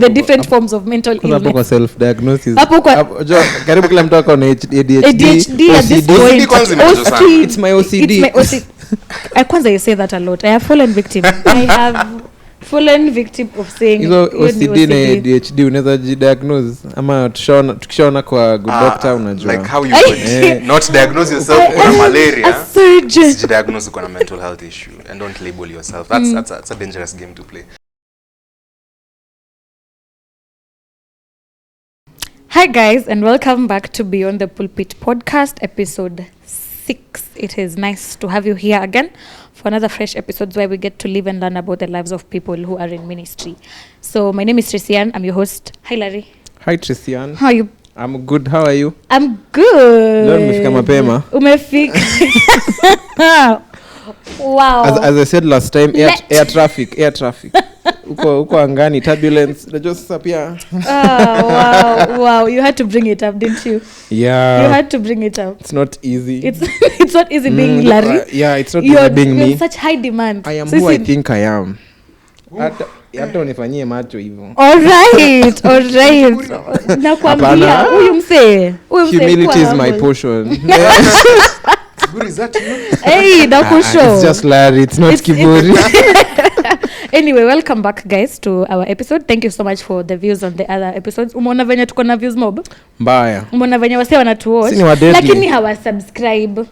the different forms of mental illness. Hapo kwa self diagnosis. Hapo kwa karibu kila mtu ako na ADHD at this point. It's my OCD. Kwanza you say that a lot. I have fallen victim. I have fallen victim of saying OCD na ADHD unaweza diagnose ama tukishaona kwa good doctor unajua. Like how you would not diagnose yourself with malaria. Diagnose with a mental health issue and don't label yourself. That's a dangerous game to play. Hi guys, and welcome back to Beyond the Pulpit Podcast, episode 6. It is nice to have you here again for another fresh episode where we get to live and learn about the lives of people who are in ministry. So my name is Trisian. I'm your host. Hi Larry. Hi Trisian. How are you? I'm good. How are you? I'm good. Leo nimefika mapema. Umefika. Wow. As I said last time, air traffic. Uko angani, turbulence. Unajua sasa pia. Wow. You had to bring it up, didn't you? Yeah. You had to bring it up. It's not easy. It's not easy being Larry. It's not easy being me. You're such high demand. I am who I think I am. Hata unifanyie macho hivyo. All right. Nakwambia huyu msee. Humility is my portion. Kiburi is that you? Hey, nakusho. It's just Larry, it's not kiburi. Anyway, welcome back guys to our episode. Thank you so much for the views on the other episodes. Umeona venye tuko na views mob? Mbaya. Umeona venye wase wanatuwatch lakini hawasubscribe.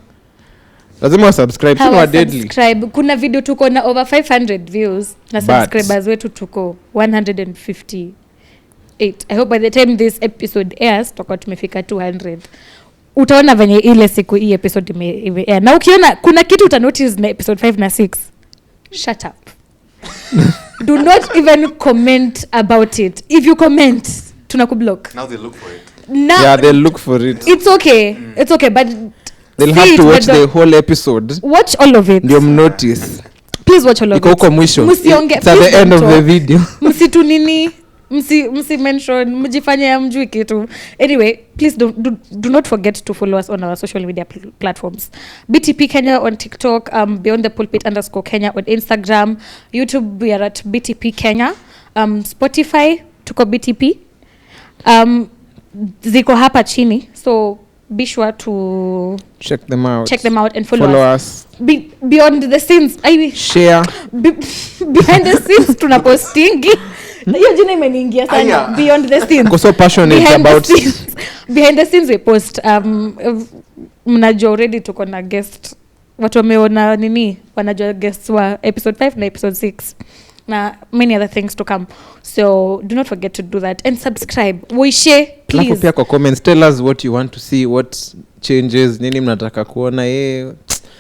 Lazima subscribe, sio wa deadly. Kuna video tuko na over 500 views na subscribers wetu tuko 158. I hope by the time this episode airs tutakuwa tumefika 200. Utaona venye ile siku hii episode ime na ukiona kuna kitu uta notice na episode 5 na 6. Shut up. Do not even comment about it. If you comment, tunakublock. Now they look for it. Yeah, they'll look for it. It's okay. It's okay, but they'll have to watch the whole episode. Watch all of it. Ndio notice. Please watch all of it. Iko mwisho. It's at the end of the video. Msitu nini? Msi mention mjifanye amjui kitu. Anyway, please do not forget to follow us on our social media platforms. BTP Kenya on TikTok, Beyond the Pulpit _Kenya on Instagram, YouTube we are at BTP Kenya, Spotify tuko BTP, ziko hapa chini, so be sure to check them out and follow us. Beyond the scenes, share behind the scenes tunapostingi. Hiyo jina imeniingia sana. Beyond the scenes. I'm so passionate about behind the scenes we post mnajua already tuko na guest watu wameona nini wanajua guests wa episode 5 na episode 6 na many other things to come, so do not forget to do that and subscribe. We share please. Pia kwa comments tell us what you want to see, what changes, nini mnataka kuona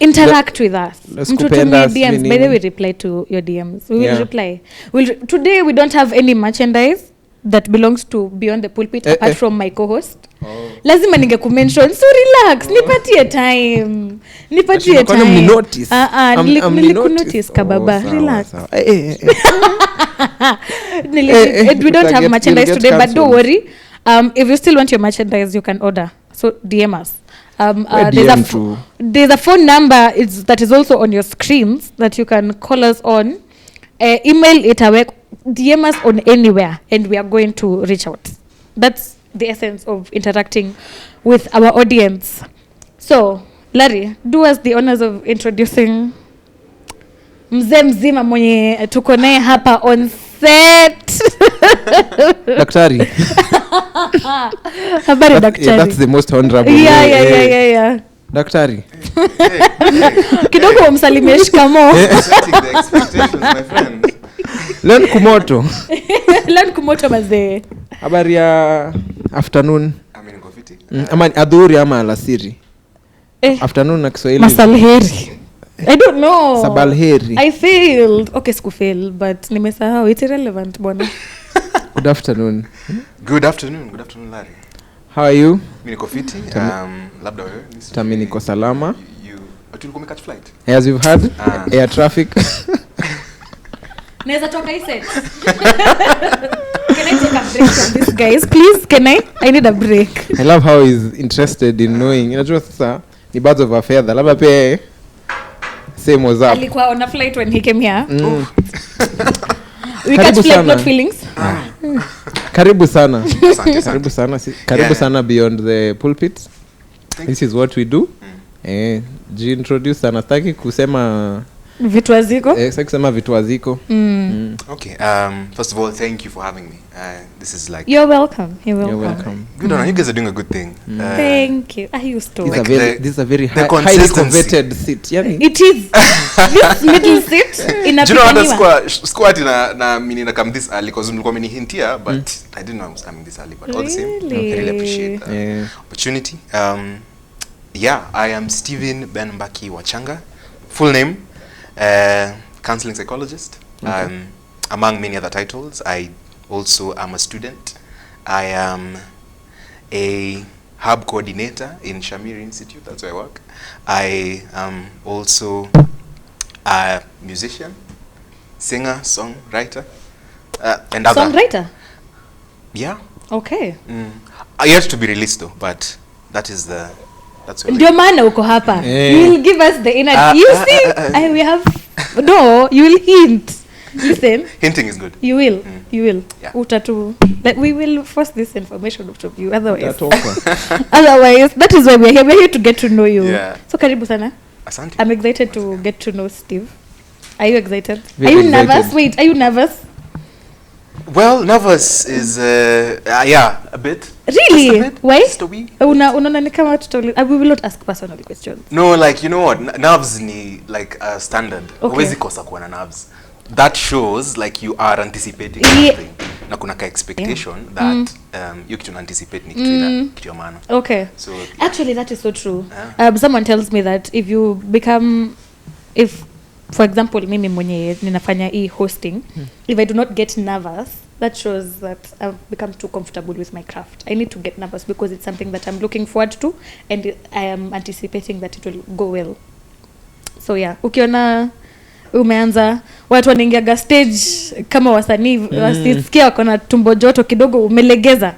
interact with us. Mtutumie DMs. By the way, we reply to your DMs. We will reply. Today we don't have any merchandise that belongs to Beyond the Pulpit apart from my co-host. Lazima ningekumention. So relax. Nipatie time. Nilikunotice kababa. Relax. We don't have merchandise today, but don't worry. If you still want your merchandise, you can order. So DM us. There's a phone number that is also on your screens that you can call us on, email it away, DM us on anywhere, and we are going to reach out. That's the essence of interacting with our audience. So Larry, do us the honors of introducing mzee mzima mwenye tuko naye hapa on set. Daktari. Habari daktari. That's the most honorable. Yeah. Daktari. Kidogo umsalimie shikamo. Setting the expectations, my friend. Learn kumoto mazee. Habari ya afternoon. Niko fiti. Ama adhuhuri ama alasiri. Afternoon na Kiswahili. Masalheri. I don't know. Sabalheri. I failed. Okay, sikufail, but nimesahau. It's irrelevant, bwana. Good afternoon. Good afternoon, Larry. How are you? Mimi niko fiti. Labda wewe? Tami niko salama. Ulikuwa catch flight? As you've heard, air traffic. Naweza toka hii set. Can I take a break from this, guys? Please, can I? I need a break. I love how he's interested in knowing. Unajua sasa ni birds of a feather. Labda pia same was up. Alikuwa on a flight when he came here. We catch flight, not feelings. Karibu sana. Asante, Karibu asante. sana. Karibu Yeah. sana Beyond the Pulpit. Thank This is what we do. Introduce sana, sitaki kusema Vitu haziko. sitaki kusema vitu haziko. Okay. First of all, thank you for having me. This is like You're welcome. You're You're welcome. welcome. good on you. guys are doing a good thing. Thank you. I used to. Like This is a very the highly consistency. coveted seat. Yani It is. This middle seat Do you know what inapiganiwa. squat na mini na come this early because mlikuwa mini hint here, but I didn't know I was coming this early. But all the same, Really? I really appreciate the Yeah. opportunity. Yeah, I am Steve Mbaki Wachanga. Full name, counseling psychologist. Among many other titles, I also am a student. I am a hub coordinator in Shamir Institute. That's where I work. I am also a musician, singer, songwriter, and other. Songwriter. Yeah. Okay. I yet to be released though, but that's where. Ndio maana uko hapa. Eh. You will give us the inner. You see, we have no. You will hint. Listen. Hinting is good. You will. You will. Yeah. Utatu. Like we will force this information out of you. Otherwise, Utatoka. otherwise, that is why we are here. We are here to get to know you. Yeah. So karibu sana. Asante. I'm excited to get to know Steve. Are you excited? Very are you excited. nervous? Wait, are you nervous? Well, nervous is yeah, a bit. Really? Just a bit. Why? Just a wee. Unaona ni kama tutoli. We will not ask personal questions. No, like you know what? Nerves ni like a standard. Okay. Huwezi kosa kuwa na nerves. That shows like you are anticipating Yeah. something. Na kuna ka expectation that you kitu na anticipate ni kitu ya maana. Okay. So Actually, that is so true. Yeah. Someone tells me that if for example mimi mwenye ninafanya hosting, if I do not get nervous, that shows that I've become too comfortable with my craft. I need to get nervous because it's something that I'm looking forward to and I am anticipating that it will go well. So yeah, ukiona umeanza watu wanaingiaga stage kama wasanii wasisikia wako na tumbo joto kidogo,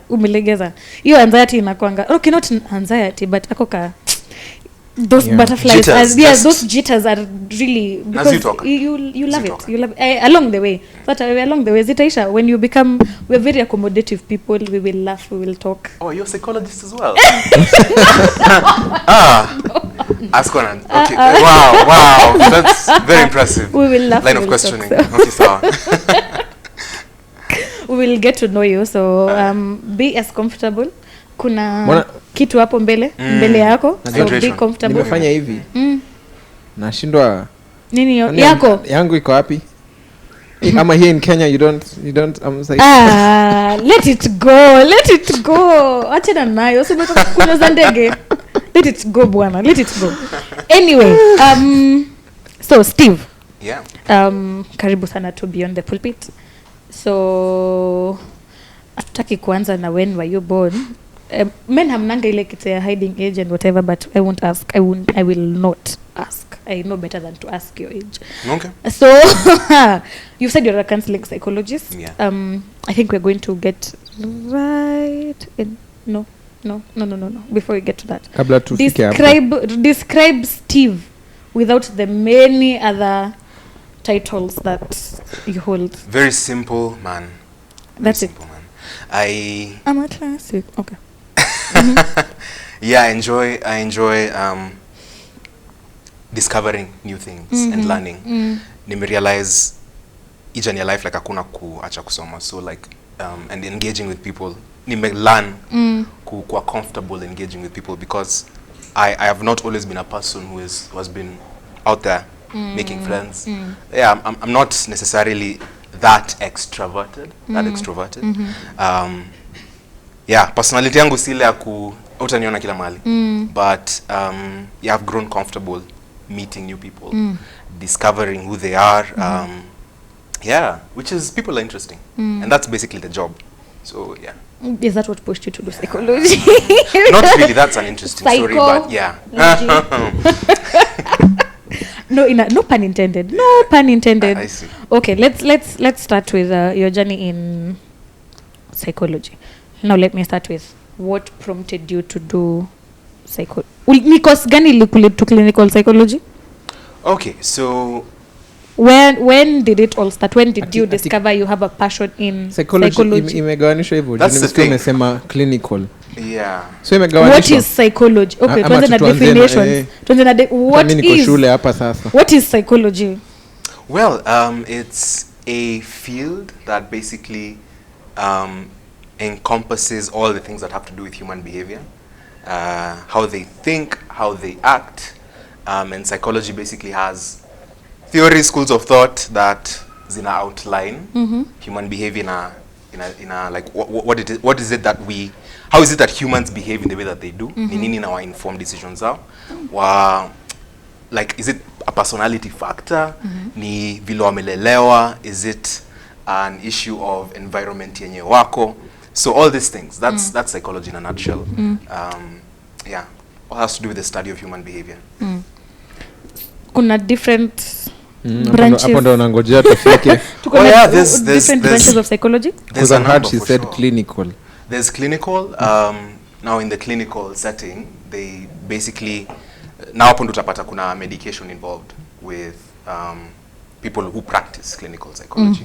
umelegeza hiyo anxiety inakwanga okay, not anxiety but akoka those butterflies jitters, those jitters are really because you love it, you love it. Along the way along the way zitaisha when you become, we're very accommodative people, we will laugh, we will talk. Oh, you're a psychologist as well. Ask one. Okay. Wow. That's very impressive. We will laugh. Line of we will questioning. talk, so. Okay, sawa. We will get to know you, so be as comfortable. Kuna kitu hapo mbele yako, so be comfortable. Nimefanya hivi. Nashindwa Nini yako? Yangu iko wapi? Ama here in Kenya you don't I'm like let it go. Acha nayo. So kuna za ndege. Let it go bwana. Let it go. Anyway, so Steve. Yeah. Karibu sana to Beyond the Pulpit. So atutaki kuanza na when were you born? Men hamnanga ile kitu ya hiding age and whatever, but I won't ask. I will not ask. I know better than to ask your age. Okay. So you said you're a counseling psychologist. Yeah. I think we're going to get right in no. Before we get to that, kabla tufike hapo. Describe Steve without the many other titles that you hold. Very simple man. That's simple it. Man. I'm a classic. Okay. Yeah, I enjoy discovering new things and learning. Nimerealize each in your life like hakuna kuacha kusoma, so like and engaging with people. Learn kuwa comfortable engaging with people because I have not always been a person who has been out there making friends. Yeah, I'm not necessarily that extroverted. Yeah, personality yangu sile ya utaniona kila mahali. But yeah, I've grown comfortable meeting new people, discovering who they are. Yeah, which is people are interesting, and that's basically the job. So yeah. Is that what pushed you to do psychology? Not really. That's an interesting story, but yeah. No pun intended. No pun intended. I see. Okay, let's start with your journey in psychology. Now let me start with what prompted you to do ni course gani ilikulead to clinical psychology? Okay, so when did it all start? When did you discover you have a passion in psychology? Imegawanishwa hivyo. Nimesema clinical. Yeah. So imegawanishwa. What is psychology? Okay, tuanze na definitions. Tuanze na what is psychology? Well, it's a field that basically encompasses all the things that have to do with human behavior, how they think, how they act, and psychology basically has theory, schools of thought that zina outline human behavior in a like what is it that we, how is it that humans behave in the way that they do, ni nini na wa inform decisions zao, like is it a personality factor, ni vile wamelelewa, is it an issue of environment yenye wako. So all these things, that's psychology in a nutshell. Yeah, all has to do with the study of human behavior. Kuna different branches. Hapo ndo nangojea tufike. There's different branches of psychology. There's a number, she said clinical. There's clinical. Now in the clinical setting, they basically, now hapo ndo utapata kuna medication involved with people who practice clinical psychology,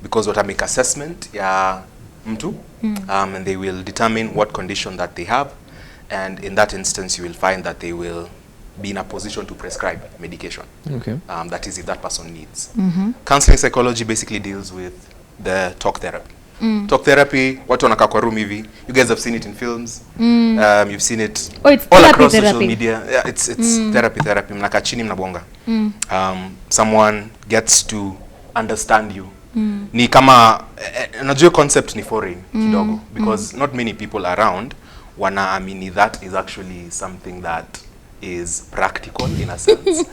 because what make assessment ya mtu, and they will determine what condition that they have, and in that instance you will find that they will be in a position to prescribe medication. Okay. That is if that person needs. Counseling psychology basically deals with the talk therapy. Talk therapy, watu wanakaa kwa room hivi. You guys have seen it in films. You've seen it all across social media. Yeah, it's therapy. Mnakaa chini mnabonga. Someone gets to understand you. Ni kama najua concept ni foreign kidogo, because not many people around wanaamini that is actually something that is practical in a sense,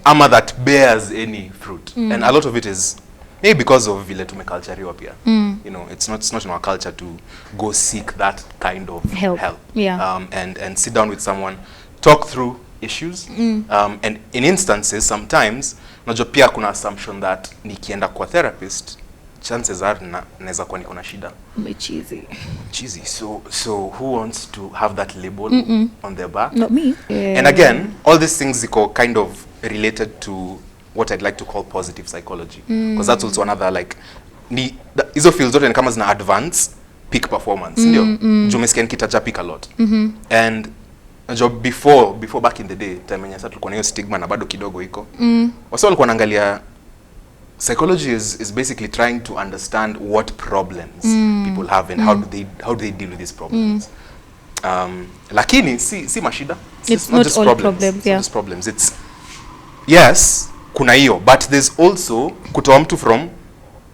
ama that bears any fruit, and a lot of it is maybe because of vile tumecultureiwa pia. You know, it's not in our culture to go seek that kind of help. Yeah. And sit down with someone, talk through issues, and in instances sometimes unajua pia kuna assumption that nikienda kwa therapist chances are naweza kuwa niko na shida. Cheesy. So who wants to have that label on their back? Not me. And again, all these things ziko kind of related to what I'd like to call positive psychology, because that's also another like hizo fields zote ni kama zina advance peak performance, ndio jumesikia nikitaja peak a lot. And job before back in the day, time yenye sasa tulikuwa na hiyo stigma na bado kidogo iko, wasa walikuwa wanaangalia psychology is basically trying to understand what problems people have and how do they deal with these problems. Lakini si mashida. It's not just all problems. Yeah. It's problems. It's yes, kuna hiyo, but there's also kutoa mtu from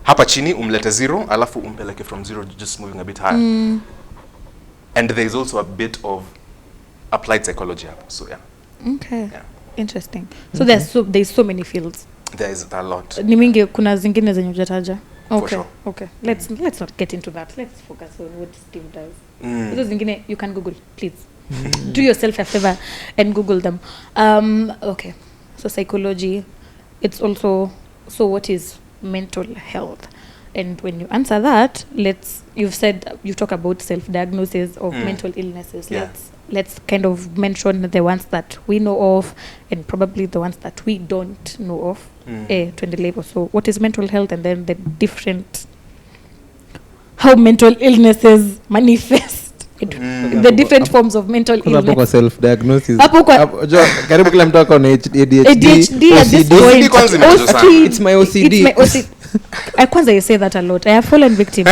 hapa chini umlete zero alafu umpeleke from zero just moving a bit higher. And there's also a bit of applied psychology hapo. So yeah. Okay. Yeah. Interesting. So there's so many fields. There is a lot. Ni mingi, kuna zingine zenye hujataja. Okay. Sure. Okay. Let's not get into that. Let's focus on what Steve does. Hizo zingine you can Google, please. Do yourself a favor and Google them. Okay. So psychology, it's also, so what is mental health? And when you answer that, you've talked about self-diagnosis of mental illnesses. Yeah. Let's kind of mention the ones that we know of and probably the ones that we don't know of. Tuendelee. So what is mental health, and then the different, how mental illnesses manifest. The different forms of mental illness. Hapo kwa self diagnosis. Karibu kila mtu ako na ADHD at this point. It's my OCD. Kwanza you say that a lot. I have fallen victim.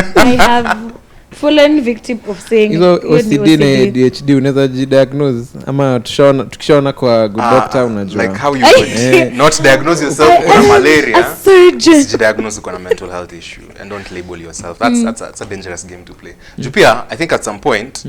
Fallen victim of saying OCD na ADHD unaweza jidiagnose ama tukishaona kwa good doctor unajua. Like how you could not diagnose yourself with malaria. Diagnose with a mental health issue and don't label yourself. That's a dangerous game to play. Jupia, I think at some point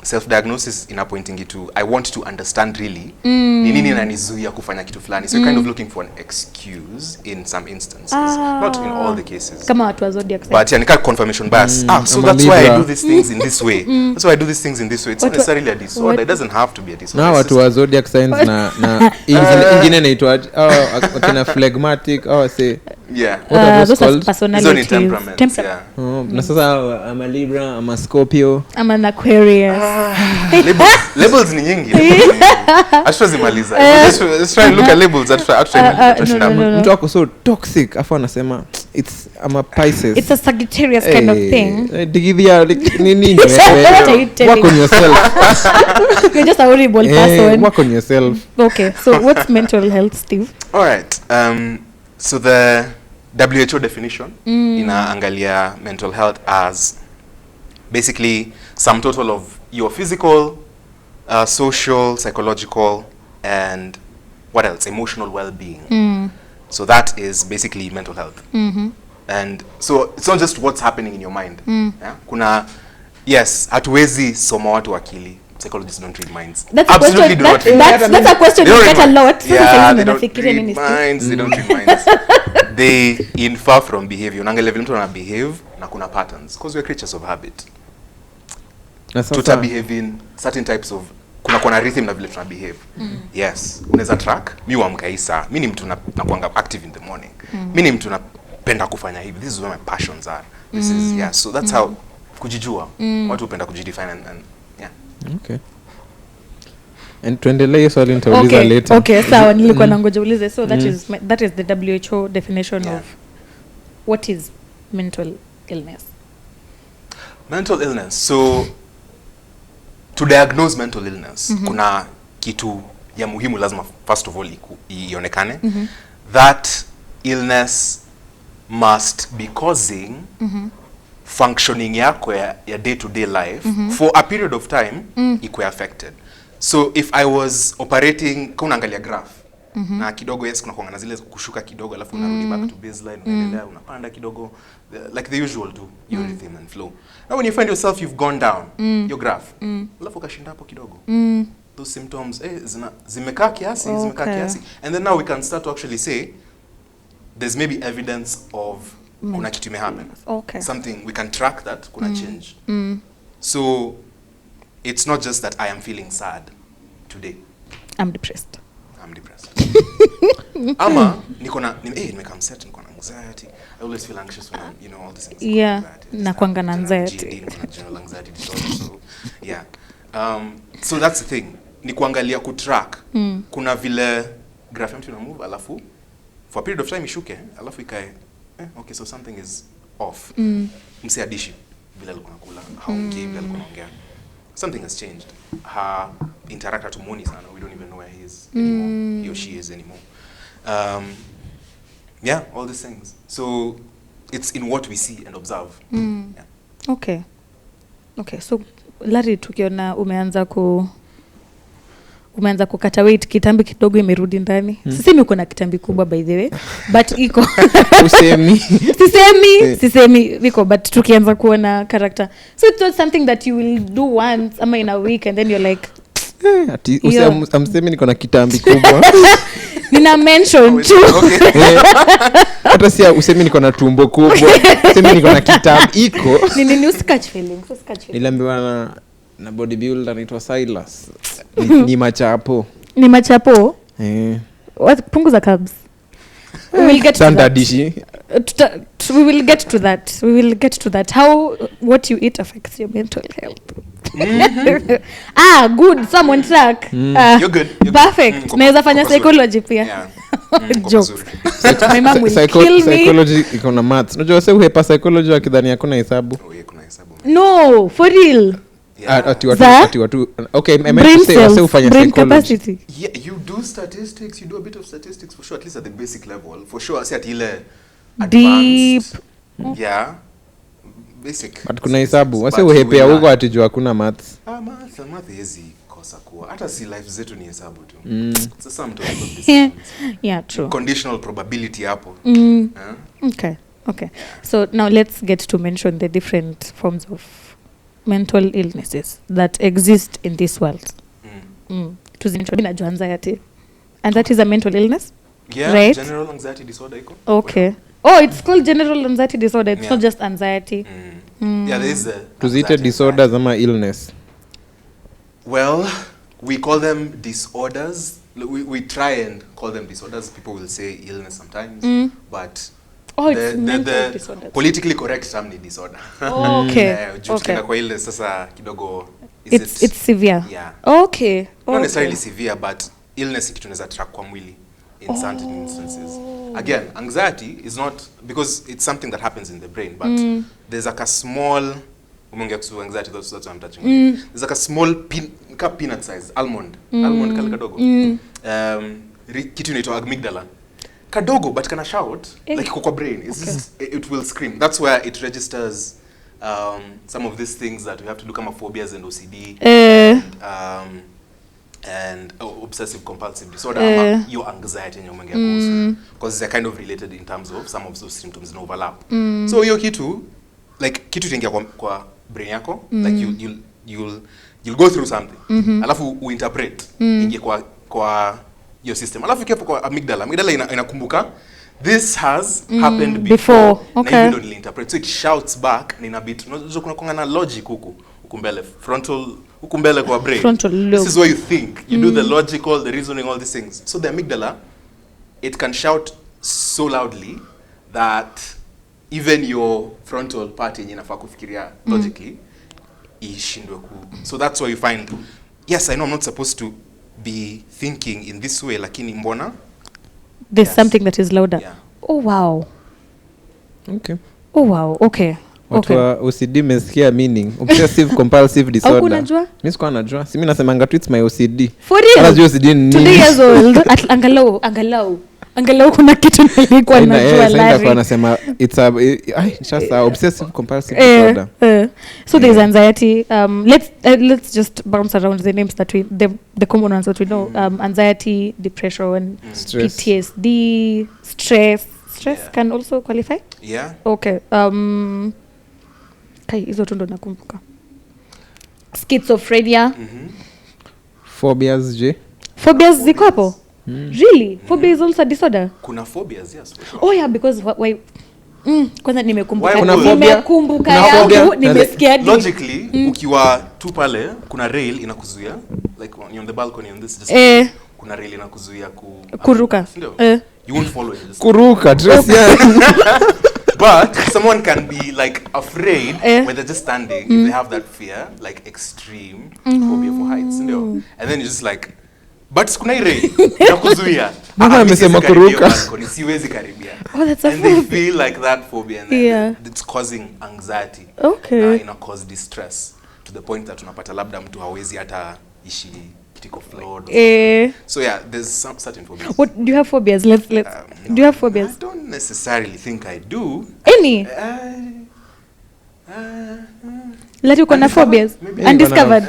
self-diagnosis inapointing to I want to understand really ni nini inanizuia kufanya kitu fulani, so you're kind of looking for an excuse in some instances, not in all the cases, kama watu wa zodiac sign, but yani confirmation bias. So that's why I do these things in this way. That's why I do these things in this way. It's not necessarily a disorder. It doesn't have to be a disorder. Na watu wa zodiac signs na ingine inaitwa akina phlegmatic au say Yeah. What are those those are called? personalities. It's only temperaments. Yeah. Na sasa I'm a Libra, I'm a Scorpio. I'm an Aquarius. Labels ni nyingi. Ashazimaliza. Let's try and look at labels. Mtu wako so toxic afu anasema I'm a Pisces. It's a Sagittarius kind of thing. Digidhia nini What are you telling? work on yourself. You're just a horrible person. Work on yourself. Okay, so what's mental health, Steve? All right. So the WHO definition inaangalia mental health as basically sum total of your physical, social, psychological, and what else? Emotional well-being. So that is basically mental health. And so it's not just what's happening in your mind. Yeah? Kuna, yes, hatuwezi soma watu akili. Psychologists don't read minds. That's Absolutely a do question. not read That's a question They you don't get a read lot. minds. Yeah, they don't Nafikiria read nini, Steve? minds. They don't read minds. They infer from behavior. Unaangalia vile mtu ana behave na kuna patterns because we're creatures of habit. Tuta behave in certain types of kuna rhythm na vile tuna behave. Yes, unaweza track. Mimi huamka hii saa. Mimi ni mtu nakuanga active in the morning. Mimi ni mtu napenda kufanya hivi. This is where my passions are. This is yeah. So that's how kujijua. Watu hupenda kujidefine and yeah. Okay. And tuendelee swali nitauliza later. Okay, sawa nilikuwa nangoja ulize. So that is the WHO definition of what is mental illness. Mental illness. So to diagnose mental illness, kuna kitu ya muhimu lazima first of all ionekane. That illness must be causing functioning yako ya day-to-day life for a period of time ikuwe affected. So if I was operating, kuna angalia graph, na kidogo yes kuna kuanga na zile kushuka kidogo alafu unarudi back to baseline, unaendelea unapanda kidogo, like the usual do, your rhythm and flow. Now when you find yourself you've gone down your graph, alafu kashinda hapo kidogo, those symptoms zimekaa kiasi, and then now we can start to actually say there's maybe evidence of kuna kitu imehappen. Something we can track that kuna change. So it's not just that I am feeling sad today. I'm depressed. Ama nimekam set, niko na anxiety. I always feel anxious when I'm, all these things. Yeah, na kwanga na anxiety. General anxiety disorder. So yeah. So that's the thing. Ni kuangalia kutrack. Kuna vile graph mtu ina move alafu for a period of time ishuke alafu ikae okay, so something is off. Msi adishi bila alikuwa nakula, haongei bila alikuwa anaongea. Something has changed. Her interact tumoni sana. We don't even know where he is anymore. He or she is anymore. Yeah, all these things. So it's in what we see and observe. Yeah. Okay. So Larry, tukiona umeanza kukata weight, kitambi kidogo imerudi ndani. Sisemi uko na kitambi kubwa by the way, but iko Sisemi viko, but tukianza kuona character. So it's not something that you will do once ama in a week and then you're like amsemi niko na kitambi kubwa. Nina mention tu. Hata si usemi niko na tumbo kubwa. Usemi niko na kitambi iko. Nini usikatch feeling. Niliambiwa na bodybuilder anaitwa Silas. Ni machapo. Punguza carbs. We will get to that. We will get to that. How what you eat affects your mental health. Good. Someone track. You're good. Perfect. Naweza fanya psychology pia. Yeah. Joke. My mom will kill me. Psychology iko na maths. Unajua wase uhepa psychology akidhani hakuna hesabu. Kuna hesabu. No, for real. Ati watu. Okay, I meant to say wase ufanya psychology. Capacity. Yeah, you do statistics, you do a bit of statistics for sure, at least at the basic level. For sure, see at ile deep. Yeah. Basic. But kuna hesabu. Wase uhepea huko atijua hakuna maths. Math hizi kosa kuwa. Hata si life zetu ni hesabu tu. It's a sum total of this. Yeah, true. Conditional probability hapo. Okay. So now let's get to mention the different forms of mental illnesses that exist in this world. Tuzinajua anxiety. And that is a mental illness? Yeah, right? General anxiety disorder iko. Okay. Oh, it's called general anxiety disorder. It's not just anxiety. Yeah, there is a Tuzite disorders ama illness. Well, we call them disorders. We try and call them disorders. People will say illness sometimes, but Oh, it's mental disorders. Politically correct term ni disorder. Oh, okay. Okay. Kwa ile sasa kidogo it's severe. Yeah. Okay. Not necessarily severe, but illness kitu tunaweza track kwa mwili in certain instances. Again, anxiety is not because it's something that happens in the brain, but there's like a small anxiety, that's what I'm touching on. There's like a small peanut size almond kale kadogo. Kitu inaitwa amygdala. Kadogo but kana shout like kwa brain. It will scream. That's where it registers some of these things that we have to do kama phobias and OCD and obsessive compulsive disorder, your anxiety and your because they're kind of related in terms of some of those symptoms and overlap. So hiyo kitu like kitu tengia kwa brain yako, like you'll go through something, alafu uinterpret ingie kwa your system, alafu ikiwa kwa amygdala inakumbuka this has happened before. Okay. Na even interpret, so it shouts back na ina bit unajua kuna na logic huku mbele frontal huku mbele kwa brain. Frontal lobe. This is where you think, you do the logical, the reasoning, all these things. So the amygdala, it can shout so loudly that even your frontal part yenye inafaa kufikiria logically ishindwe so that's why you find, yes, I know I'm not supposed to be thinking in this way, lakini mbona there's something that is louder. Yeah. Oh wow. Okay. Oh wow. Okay. Watu wa OCD mesikia meaning obsessive compulsive disorder. Unajua? Mimi sikuwa najua. Si mimi nasemanga tu it's my OCD. For real? Hata OCD ni 2 years old. Angalau kuna kitu nilikuwa najua Larry. Sasa anasema it's just a obsessive compulsive disorder. So there's anxiety. Let's just bounce around the names that the common ones that we know. Anxiety, depression, stress. PTSD, stress can also qualify? Yeah. Okay. Hizo tu ndo nakumbuka. Schizophrenia. Phobias je? Phobias ziko hapo? Really? Phobia is also a disorder? Kuna phobias, yes. For sure. Oh yeah, because why kwanza nimekumbuka yangu nimesikia logically ukiwa tu pale kuna rail inakuzuia like on the balcony on this just kuna rail inakuzuia kuruka. You won't follow it. Kuruka dress But someone can be like afraid when they're just standing if they have that fear, like extreme phobia for heights, and then you're just like, but kuna rail inakuzuia. Mama amesema kuruka. Siwezi karibia. Oh, that's a and they feel like that phobia and it's causing anxiety. Okay. Ina cause distress to the point that unapata labda mtu hawezi hata ishi kitiko flood. So yeah, there's some certain phobias. What do you have phobias? Let's do you have phobias? I don't necessarily think I do. Any? Let you kuna phobias undiscovered.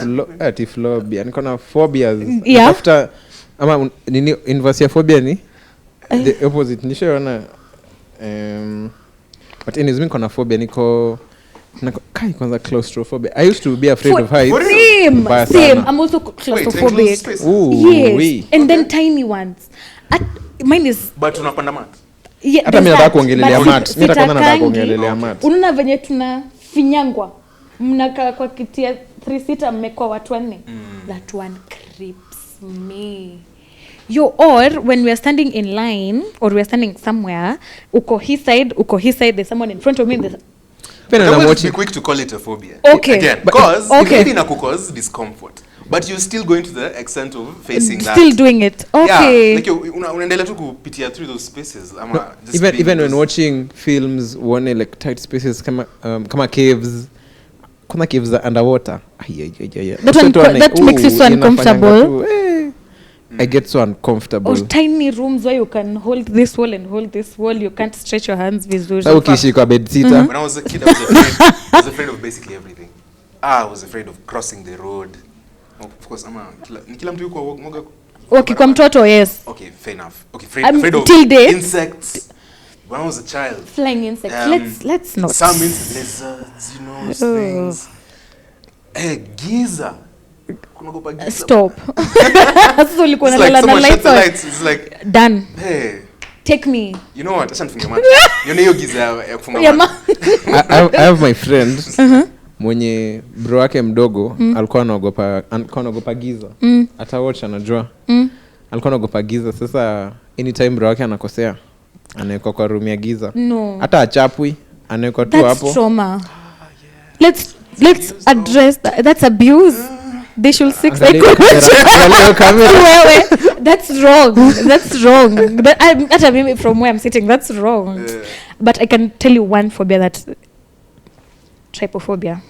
Phobia. Niko na phobias. Yeah. After ama nini inverse ya phobia ni the opposite. Nishaona but anyways mimi niko na phobia niko kwanza claustrophobia. I used to be afraid of heights. Same. I'm also claustrophobic. Yes. And then tiny ones. Mine is but unapanda mat. Yeah, hata mimi nataka kuongelelea mat. Mimi nataka kuongelelea mat. Unaona venye tunafinyangwa. Mnakaa kwa kiti ya 3-seater mmekuwa watu wanne. That one creeps me. Or when we are standing in line or we are standing somewhere, uko his side, there's someone in front of me. Be quick to call it a phobia. Okay. Again, because it really cause discomfort. But you're still going to the extent of facing that. Still doing it. Okay. Yeah, like unaendelea tu kupitia through those spaces. Even when watching films, one like tight spaces kama caves. Kuna caves are underwater. That makes you so uncomfortable. I get so uncomfortable. Or tiny rooms where you can hold this wall and hold this wall. You can't stretch your hands vizuri. Sasa ukishika bed sitter. When I was a kid, I was afraid of basically everything. I was afraid of crossing the road. Of course, kila mtu yuko mwoga. Okay, kwa mtoto, yes. Okay, fair enough. Okay, afraid of insects. When I was a child. Flying insects. Let's not. Some lizards, things. Giza. Stop. Sasa ulikuwa unalala na lights on. It's like done. Hey. Take me. You know what? Acha nifunge macho. Nione hiyo giza ya kufunga macho. I have my friend. Mwenye bro wake mdogo alikuwa anaogopa giza. Hata watch anajua. Alikuwa anaogopa giza. Sasa anytime bro wake anakosea anawekwa kwa room ya giza No. hata achapwi anawekwa tu That's hapo trauma. Let's address that. That's abuse. They should seek Angalia kamera. Wewe, that's wrong. That's wrong. Hata mimi from where I'm sitting, that's wrong. But I can tell you one phobia, that trypophobia.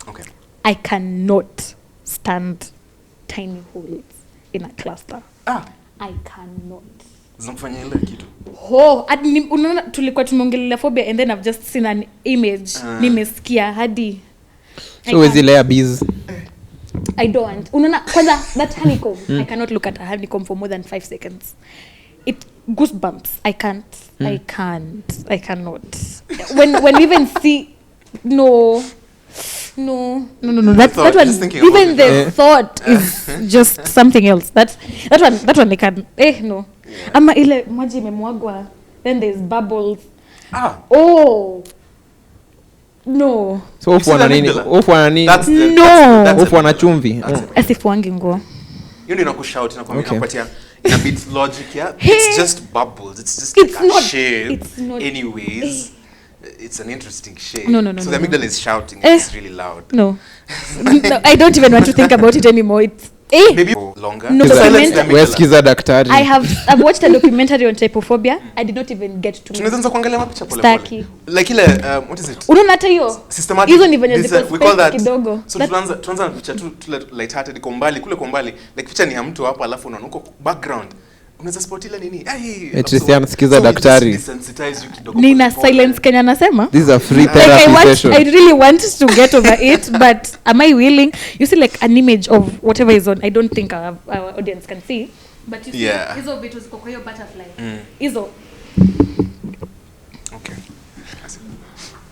Okay. I cannot stand tiny holes in a cluster. I cannot. Zinafanya ile kitu. Unaona tulikuwa tumeongelea phobia and then I've just seen an image. Nimesikia hadi. So wezi lea bees. I don't. Unaona kwanza that honeycomb. I cannot look at a honeycomb for more than 5 seconds. It goosebumps. I cannot. When we even see no. That one. Even the thought is just something else. That one I can. No. Ama ile maji imemwagwa. Then there's bubbles. Oh. No. So ofu wana nini? No. Ofu wana chumvi. Asifuangi nguo. You need to shout inakupatia ina bit logic, yeah. It's just bubbles. It's just like a shape. It's not. Anyways, it's an interesting shape. No. So the amygdala is shouting. It's really loud. No. I don't even want to think about it anymore. It's maybe longer. No, Wesikiza daktari. I've watched a documentary on trypophobia. I did not even get to. Tunaanza kuangalia mapicha pole pole. Like ile what is it? Unaona hata hiyo. Systematic. Hizo ni venye ziko We call that kidogo. So tuanza na picha tu light hearted iko mbali kule kwa mbali. Like picha ni ya mtu hapo alafu unaona uko background. Unaweza spot ile nini? Christian sikiza daktari. Nina silence Kenya nasema. This is a free therapy session. I really want to get over it, but am I willing? You see like an image of whatever is on. I don't think our audience can see, but you see hizo vitu ziko kwa hiyo butterfly. Hizo. Okay.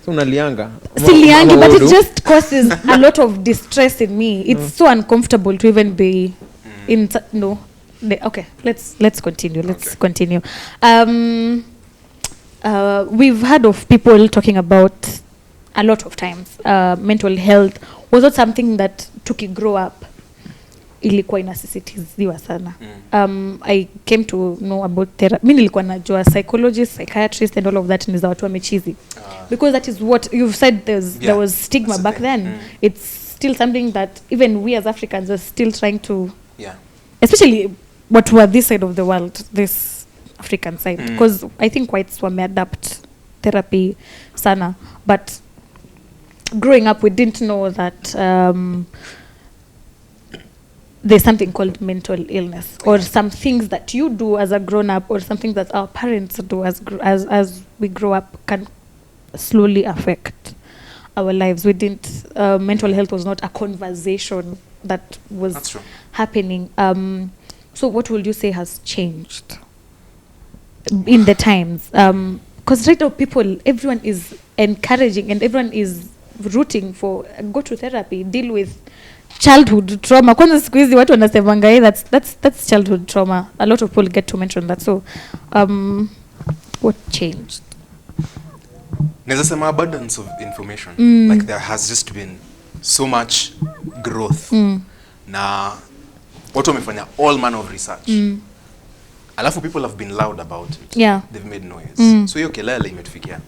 So unalianga. Siliangi, but it just causes a lot of distress in me. It's so uncomfortable to even be in okay, let's continue. Continue. We've heard of people talking about a lot of times mental health was not something that grow up ilikuwa inasisitiziwa sana. I came to know about therapy. Mimi nilikuwa najua psychologist, psychiatrist and all of that ni za watu wamechizi. Because that is what you've said, there was stigma back then. It's still something that even we as Africans are still trying to especially what were this side of the world, this African side, because I think whites adapt therapy sana, but growing up we didn't know that there's something called mental illness, or some things that you do as a grown up, or something that our parents do as we grow up can slowly affect our lives. We didn't mental health was not a conversation that was happening. So what would you say has changed in the times? Because right now everyone is encouraging and everyone is rooting for go to therapy, deal with childhood trauma. Kwanza siku hizi watu wanasemanga that's childhood trauma. A lot of people get to mention that. So what changed? There's some abundance of information. Like there has just been so much growth. Na watu wamefanya all manner of research. Alafu people have been loud about it. Yeah. They've made noise. So hiyo kelele imetufikia.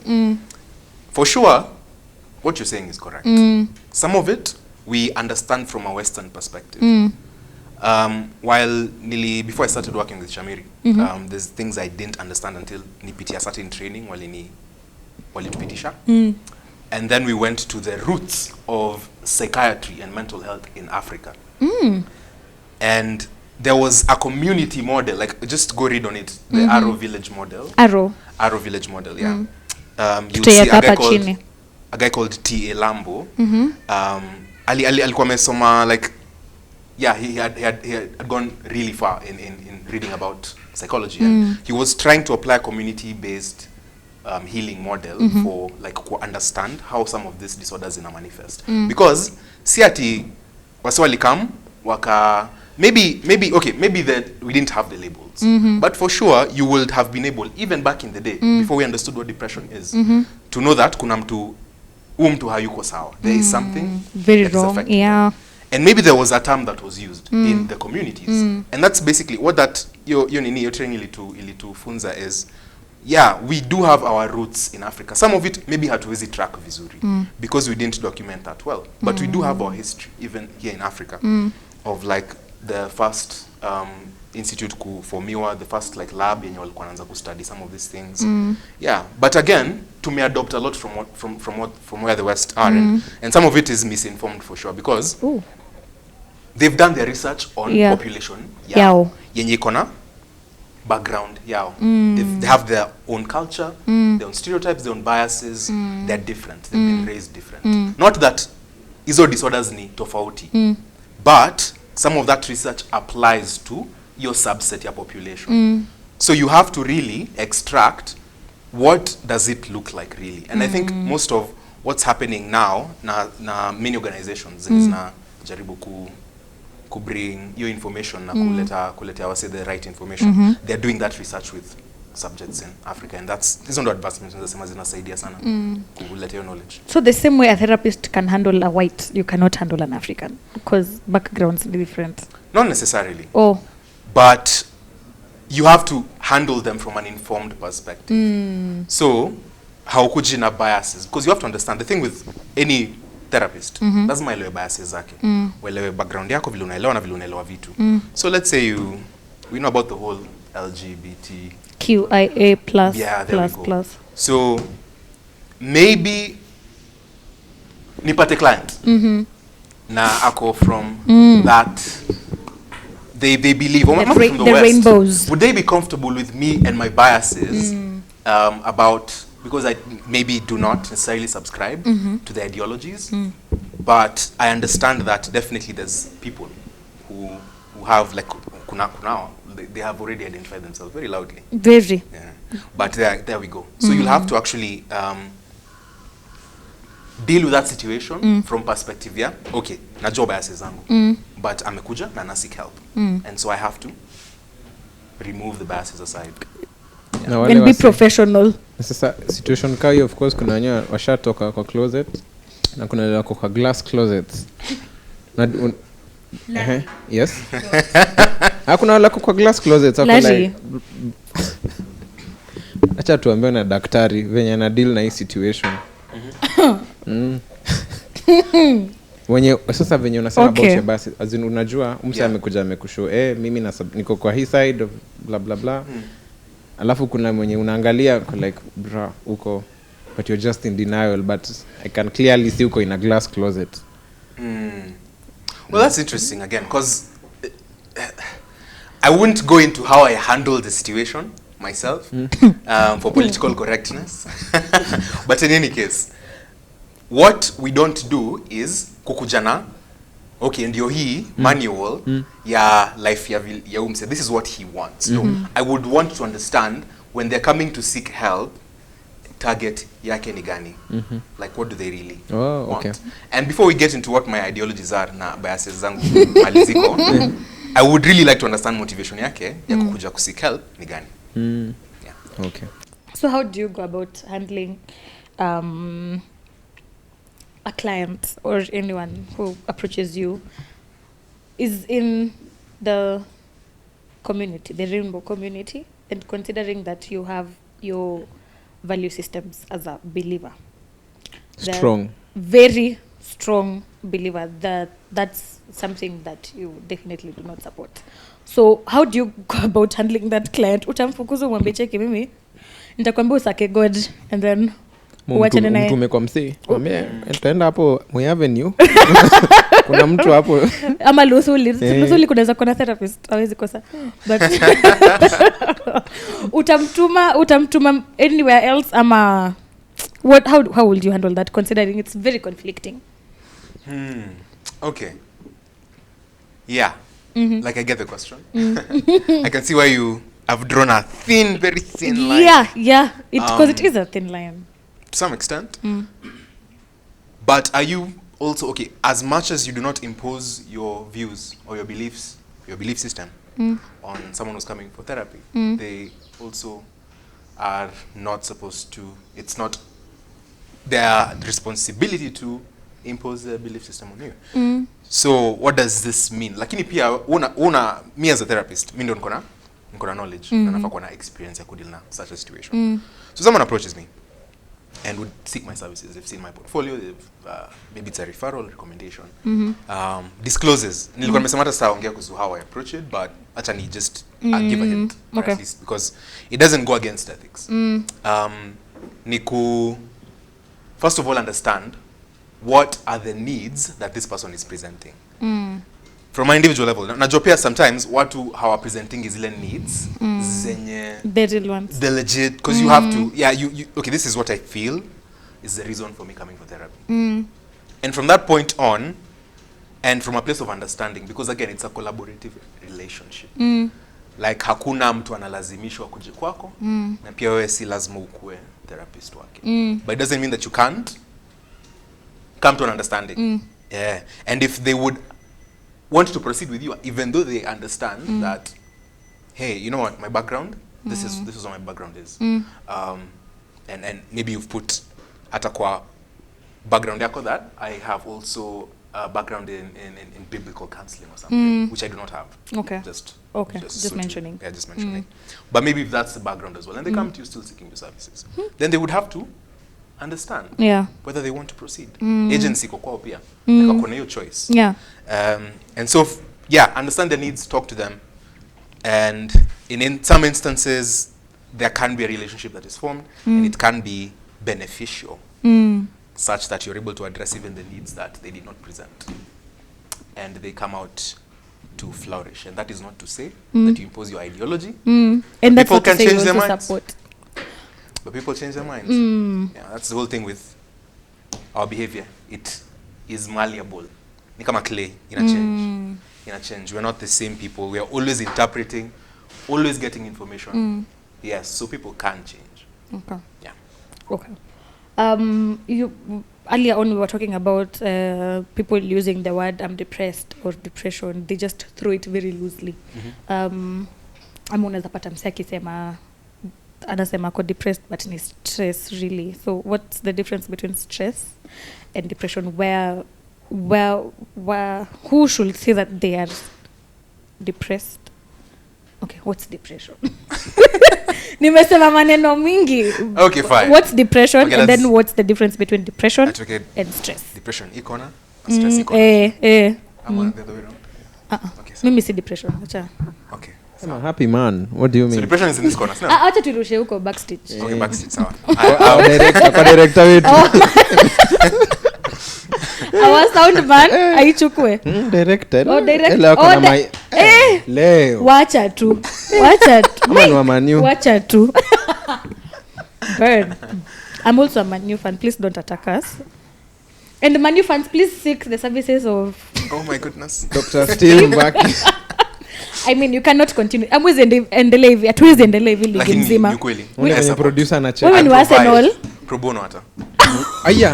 For sure, what you're saying is correct. Some of it we understand from a Western perspective. While before I started working with Shamiri, there's things I didn't understand until nipitia certain training walitupitisha. And then we went to the roots of psychiatry and mental health in Africa. And there was a community model, like just go read on it, the Arrow Village model. Arrow Village model, yeah. You'll see a guy called T.A. Lambo. Alikuwa amesoma, like, he had gone really far in reading about psychology. And he was trying to apply a community-based healing model for, like, understand how some of these disorders manifest. Because si ati wasi walikam waka maybe that we didn't have the labels, but for sure you would have been able, even back in the day, before we understood what depression is, to know that kuna mtu hayuko sawa, there is something very wrong, and maybe there was a term that was used in the communities, and that's basically what that your training ilitufunza is. yeah, we do have our roots in Africa. Some of it maybe hatuwezi track vizuri because we didn't document that well. But we do have our history, even here in Africa, of like the first institute kuformiwa, the first like lab yenye walikuwa wanaanza kustudy some of these things. Yeah, but again, adopt a lot from where the West are, and some of it is misinformed for sure because they've done their research on population yao yenye iko na background yao. They have their own culture, their own stereotypes, their own biases. They're different. They've been raised different. Not that hizo disorders ni tofauti, but some of that research applies to your subset ya population. So you have to really extract what does it look like really. And I think most of what's happening now na many organizations na jaribu ku bring your information na kuleta wase the right information. They're doing that research with subjects in Africa, and these are advancements nasema zinasaidia sana kuleta your knowledge. So the same way a therapist can handle a white, you cannot handle an African because backgrounds are different. Not necessarily. But you have to handle them from an informed perspective. So haukuji na biases, because you have to understand the thing with any therapist, lazima elewe biases zake, uelewe background yako, vile unaelewa na vile unaelewa vitu. So let's say we know about the whole LGBT QIA plus, yeah, plus. So maybe nipate client na ako from that they believe from the West. Rainbows. Would they be comfortable with me and my biases about, because I maybe do not necessarily subscribe to the ideologies, but I understand that definitely there's people who have like kunao, they have already identified themselves very loudly. Very. Yeah. But there we go. So you'll have to actually deal with that situation from perspective, yeah, okay, najua biases zangu, but amekuja na seek help, and so I have to remove the biases aside. Yeah. And be professional. Sasa situation kama hiyo, of course kuna wenyewe washatoka kwa closet na kuna wale wako kwa glass closets. Yes. Hakuna wale wako kwa glass closets hapo like acha tuambiwe na daktari venye ana deal na hii situation. Wenye sasa venye unasema about your basi azin unajua msa amekuja amekushow mimi niko kwa hii side of blah blah blah. Alafu kuna mwenye unaangalia like bra uko but you're just in denial, but I can clearly see uko in a glass closet. Well, that's interesting again, because I wouldn't go into how I handle the situation myself for political correctness. But in any case, what we don't do is kukujana, okay, ndio hii manual ya life ya umse, this is what he wants. No, I would want to understand when they're coming to seek help, target yake ni gani, like what do they really want. And before we get into what my ideologies are na biases zangu maliziko, I would really like to understand motivation yake ya kukuja ku seek help ni gani. Yeah. Okay. So how do you go about handling a client or anyone who approaches you is in the community, the rainbow community, and considering that you have your value systems as a believer, strong, very strong believer, that's something that you definitely do not support. So how do you go about handling that client? Utamfukuza umwambie cheki mimi nitakwambia usake God and then uachane naye. Mtume kwa msee tutaenda hapo Moi Avenue kuna mtu hapo ama Luthuli kunaweza kuwa na therapist hawezi kosa, but utamtuma anywhere else ama how would you handle that, considering it's very conflicting? Okay. Yeah. Like I get the question. I can see why you have drawn a very thin line. Yeah, because it is a thin line to some extent. But are you also okay, as much as you do not impose your views or your beliefs, your belief system on someone who's coming for therapy, they also are not supposed to, it's not their responsibility to impose their belief system on you. So what does this mean? Lakini pia una me as a therapist, mimi ndo niko na niko na knowledge na nafaa kuwa na experience ya kudeal na such a situation. So someone approaches me and would seek my services. They've seen my portfolio, maybe it's a referral, recommendation. Discloses. Nilikuwa nimesema hata sitaongea kuhusu how I approach it, but acha ni just give a hint, okay. at least, because it doesn't go against ethics. First of all, understand what are the needs that this person is presenting. From an individual level. Najua pia sometimes watu hawa presenting is zile needs zenye the real ones, the legit, because you have to, you okay, this is what I feel is the reason for me coming for therapy. And from that point on, and from a place of understanding, because again it's a collaborative relationship. Like hakuna mtu analazimishwa kuja kwako na pia wewe si lazima ukue therapist wake. But it doesn't mean that you can't come to an understanding. Yeah. And if they would want to proceed with you, even though they understand that, hey, you know what, my background, this is what my background is. And maybe you've put hata kwa background yako that I have also a background in biblical counseling or something, which I do not have. Okay. Just so mentioning. Just mentioning. But maybe if that's the background as well, and they come to you still seeking your services, then they would have to understand whether they want to proceed. Agency kwa kwao pia. Like kuna hiyo choice. Yeah. And so, understand their needs, talk to them. And in some instances, there can be a relationship that is formed, and it can be beneficial, such that you're able to address even the needs that they did not present. And they come out to flourish. And that is not to say that you impose your ideology. And that's people what can to say change you their also minds. support. But people change their minds. Yeah, that's the whole thing with our behavior. It is malleable. Ni kama clay, ina change. We're not the same people. We are always interpreting, always getting information. Yes, so people can change. Okay. Yeah. Okay. You earlier on we were talking about people using the word I'm depressed or depression. They just throw it very loosely. Unaweza pata msee akisema anasema ako depressed but ni stress really. So what's the difference between stress and depression? Where who should say that they are depressed? Okay, what's depression? Nimesema maneno mingi. Okay, fine. What's depression, okay, and then what's the difference between depression okay. and stress? Depression ikona, stress ikona. Ama the other way around? Okay, so. Mimi si depression. Acha. Okay. I'm a happy man. What do you mean? So depression is in this corner. Acha turushe huko backstage. Okay, backstage sawa. Director wetu. Our sound man aichukue. Director. Oh, director. Leo kuna my leo. Wacha tu. Kama ni wa Manu. Wacha tu. Bird. I'm also a Manu fan. Please don't attack us. And Manu fans, please seek the services of Oh my goodness. Dr. Steve Mbaki. I mean, you cannot continue. Amwezi endelee hivi. Hatuwezi endelee hivi ligi mzima. Ni kweli. Wewe ni producer na check. Wewe ni Arsenal. Pro bono hata. Aya.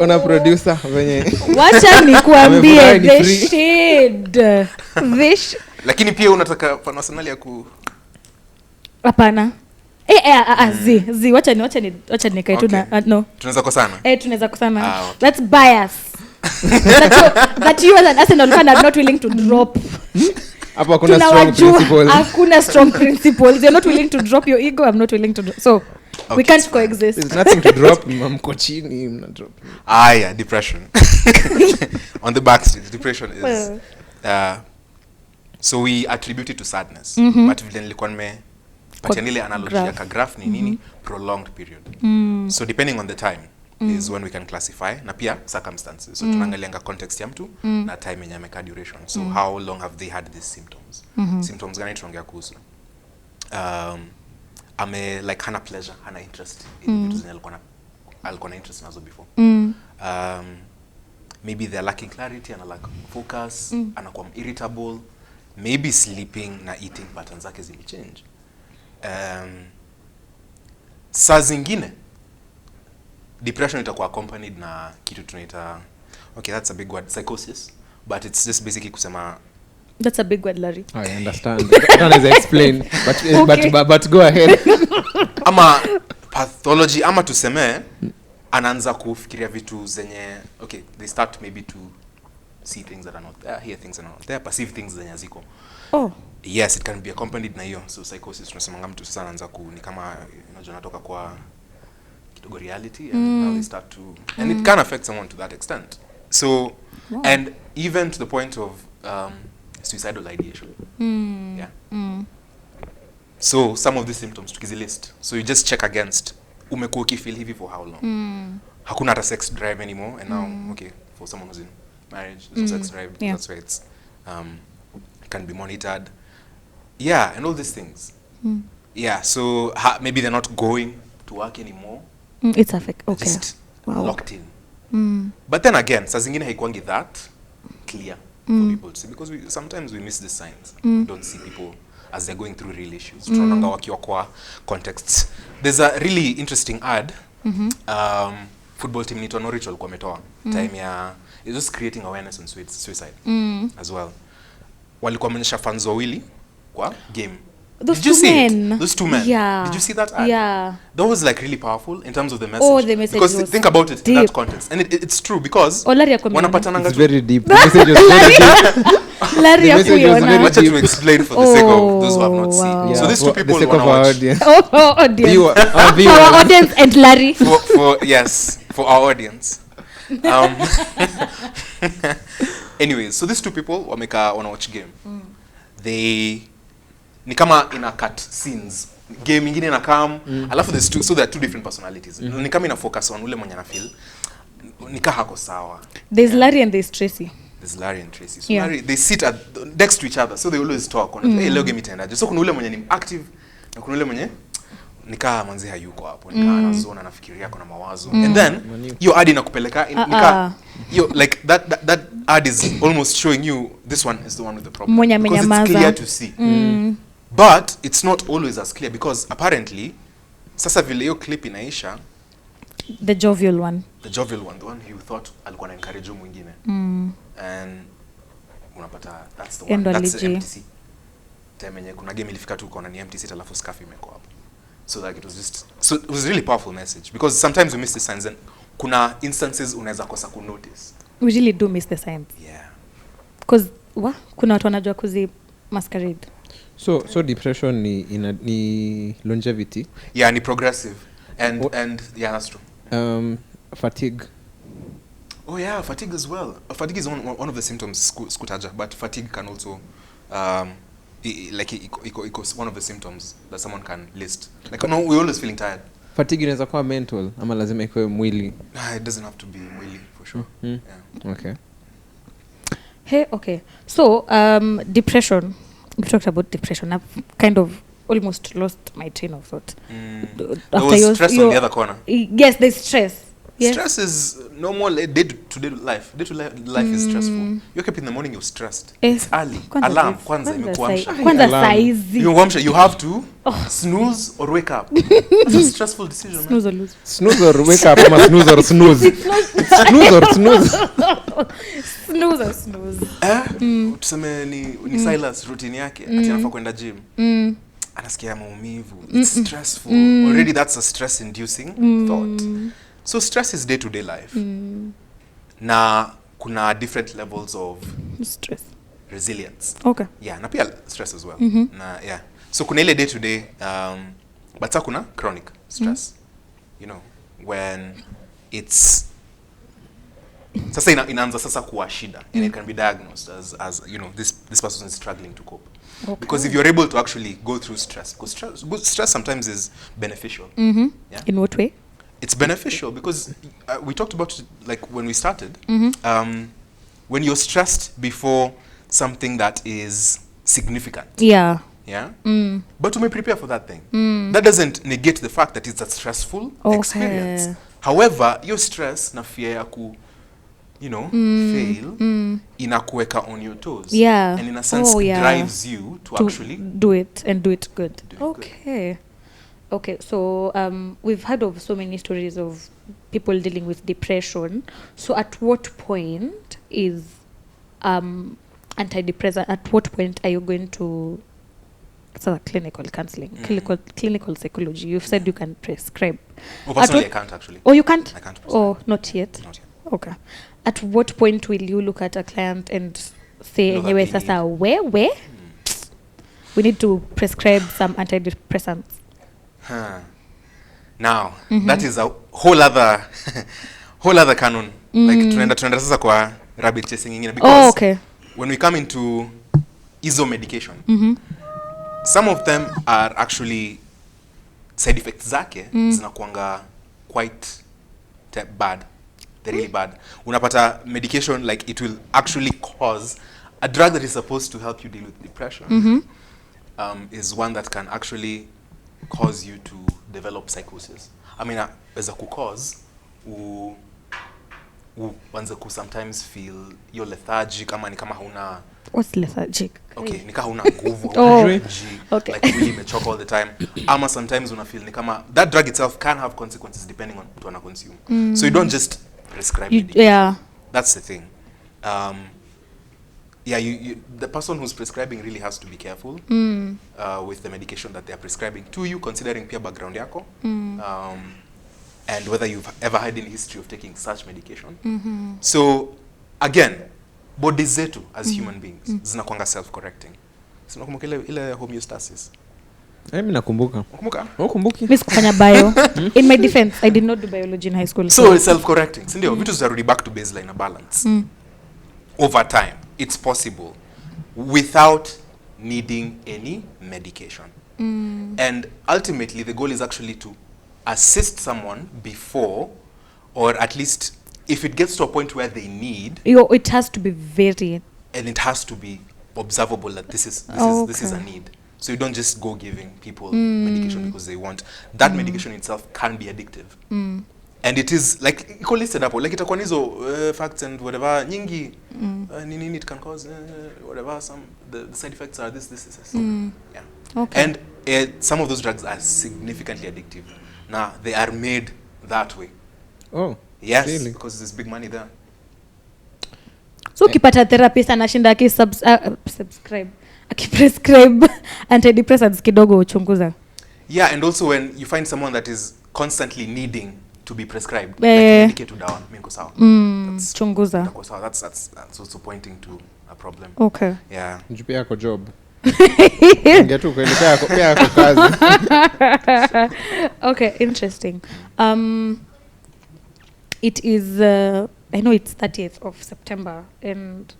Una producer venye. Wacha nikuambie the shade. Lakini pia unataka fan Arsenal ya ku Hapana. Zi wacha nikae tu na no. Tunaweza kosana. Tunaweza kosana. Okay. That's bias. that you as an Arsenal fan are not willing to drop. Hapo kuna strong principles. Hakuna strong principles. You're not willing to drop your ego. I'm not willing to drop. So okay, we can't coexist. There's nothing to drop. Mko chini mna drop. Yeah, depression. On the backstage, depression is so we attribute it to sadness. But vile nilikuwa nimepatia ile analogy ya graph ni nini prolonged period. So depending on the time is when we can classify na pia circumstances. So tunaangalianga context ya mtu na time yenye ameka duration. So how long have they had these symptoms? Symptoms gani tunaongea kuhusu? Ame like hana pleasure, hana interest in vitu zenye alikuwa na interest nazo before. Maybe they're lacking clarity, ana lack focus, anakuwa irritable, maybe sleeping na eating patterns zake zimechange. Saa zingine depression itakuwa accompanied na kitu tunaita, okay, that's a big word, psychosis, but it's just basically kusema. That's a big word, Larry. I understand. I don't explain, but go ahead. Ama pathology, ama tuseme anaanza kufikiria vitu zenye, okay, they start maybe to see things that are not there, hear things that are not there, perceive things zenye ziko. Oh. Yes, it can be accompanied na hiyo. So psychosis tunasemanga mtu sasa anaanza ni kama unajua natoka kwa kidogo reality and now they start to and it can affect someone to that extent. So and even to the point of suicidal ideation. Yeah. So some of these symptoms tukizilist. So you just check against umekuwa ukifeel hivi for how long. Hakuna hata sex drive anymore and now okay for someone who's in marriage there's no sex drive, that's why it's can be monitored. Yeah, and all these things. Yeah, so maybe they're not going to work anymore. It's affect. Okay. Just locked in. But then again, saa zingine haikuangi that clear for people to see because sometimes we miss the signs. We don't see people as they're going through real issues. Tunaonanga wakiwa kwa contexts. There's a really interesting ad. Football team nito Norwich walikuwa wametoa time ya it's just creating awareness on suicide as well. Walikuwa wamenyesha fans wawili kwa game. Those Did you two see men. it? Those two men. Yeah. Did you see that ad? Yeah. That was like really powerful in terms of the message. Oh, the message because was think about it deep. in that context. And it's true because wanapatananga it's very deep. The message was very deep. Larry The message was very Much to explain for the sake of those who have not seen. wow. So these two for people the sake of wanna our watch. audience. audience. Our Our viewers. audience and Larry. for yes, for our audience. Anyways, so these two people wanna watch game. They ni kama ina cut scenes. Game ingine ina come. Alafu there's two, so there are two different personalities. Ni kama ina focus on ule mwenye na feel nika hako sawa. There's Larry and there's Tracy. There's Larry and Tracy. So Larry, they sit next to each other, so they always talk on hey, leo game itaendaje. So kuna ule mwenye ni active na kuna ule mwenye nikaa manzi hayuko hapo, nikaa anazona nafikiria kuna mawazo. And then your ad inakupeleka nikaa like that ad is almost showing you this one is the one with the problem because it's clear to see. But it's not always as clear because apparently sasa vile hiyo clip inaisha the jovial one, the one you thought alikuwa na encourage mwingine and unapata that's the one, that's the empty seat. Time kuna game ilifika tu ukaona ni empty seat alafu scarf imeko hapo. So like it was really powerful message because sometimes we miss the signs and kuna instances unaweza kosa ku notice. We really do miss the signs. Yeah. Because kuna watu wanajua kuzi masquerade. So depression ni longevity. Yeah, ni progressive and yeah, that's true. Fatigue. Oh yeah, fatigue as well. Fatigue is one of the symptoms skutaja, but fatigue can also it's one of the symptoms that someone can list. Like no, we're always feeling tired. Fatigue inaweza kuwa mental ama lazima ikuwe mwili? It doesn't have to be mwili for sure. Yeah. Okay. Hey, okay. So, depression. We talked about depression. I've kind of almost lost my train of thought. There was stress on the other corner. Yes, there's stress. Yes. Stress is normal day-to-day life. Day-to-day life is stressful. You wake up in the morning, you're stressed. It's early. Alarm, kwanza imekuamsha. Kwanza saizi. You have to snooze or wake up. It's a stressful decision. Snooze or lose. Snooze or wake up, ama snooze or snooze. Snooze or snooze. Snooze or snooze. Tuseme ni Silas routine yake. Ati anafaa kwenda gym. Anasikia maumivu. It's stressful. Already that's a stress-inducing thought. So stress is day-to-day life. Na kuna different levels of stress. Resilience. Okay. Yeah, na pia stress as well. Na yeah. So kuna ile day-to-day but sa kuna chronic stress. You know, when it's sasa inaanza sasa kuwa shida and it can be diagnosed as you know this person is struggling to cope. Okay. Because if you're able to actually go through stress, because stress sometimes is beneficial. Yeah? In what way? It's beneficial because we talked about it like when we started. When you're stressed before something that is significant. Yeah. Yeah. But you may prepare for that thing. That doesn't negate the fact that it's a stressful experience. However, your stress na fear ya ku fail inakuweka on your toes. Yeah. And in a sense drives you to actually do it and do it good. Okay. Okay, so we've heard of so many stories of people dealing with depression. So at what point is antidepressant, at what point are you going to clinical counseling, clinical psychology? You've said you can prescribe. Personally, I can't actually. Oh, you can't? I can't prescribe. Oh, not yet? Not yet. Okay. At what point will you look at a client and say, anyway, sasa, where? We need to prescribe some antidepressants. Now, that is a whole other canon. Like, tunaenda sasa kwa rabbit chasing ingine. Because when we come into ISO medication, some of them are actually side effects zake zinakuanga quite bad. They're really bad. Unapata medication, like, it will actually cause a drug that is supposed to help you deal with depression is one that can actually cause you to develop psychosis. I mean, as a cause, wanza ku sometimes feel you're lethargic, ama ni kama hauna. What's lethargic? Okay, ni kama hauna nguvu, like really mechoka all the time. Ama sometimes una feel ni kama that drug itself can have consequences depending on what you consume. So you don't just prescribe it. Yeah. That's the thing. The person who's prescribing really has to be careful with the medication that they are prescribing to you, considering peer background yako, and whether you've ever had any history of taking such medication. So again, body zetu as human beings zinakuanga self-correcting. Sinakumbuka ile homeostasis. Mimi nakumbuka. Ukumbuki? Mimi sikufanya bio. In my defense, I did not do biology in high school. So it's self-correcting. Sindio, vitu zitarudi back to baseline, a balance. Over time, it's possible without needing any medication. And ultimately, the goal is actually to assist someone before, or at least if it gets to a point where they need. It has to be very. And it has to be observable that this is a need. So you don't just go giving people medication because they want. That medication itself can be addictive. And it is like iko listed hapo, like itakuwa hizo facts and whatever nyingi nini it can cause whatever, some the side effects are this. So, yeah. Okay. And some of those drugs are significantly addictive. Now they are made that way. Oh. Yes, really? Because there's big money there. So ukipata therapist anashinda prescribe antidepressants kidogo uchunguza. Yeah, and also when you find someone that is constantly needing to be prescribed, like medicate down, minko sawa. That's chunguza. That's also pointing to a problem. Okay. Yeah. Njupia yako job. Ngetu kuelekea yako kazi. Okay, interesting. It is I know it's 30th of September, and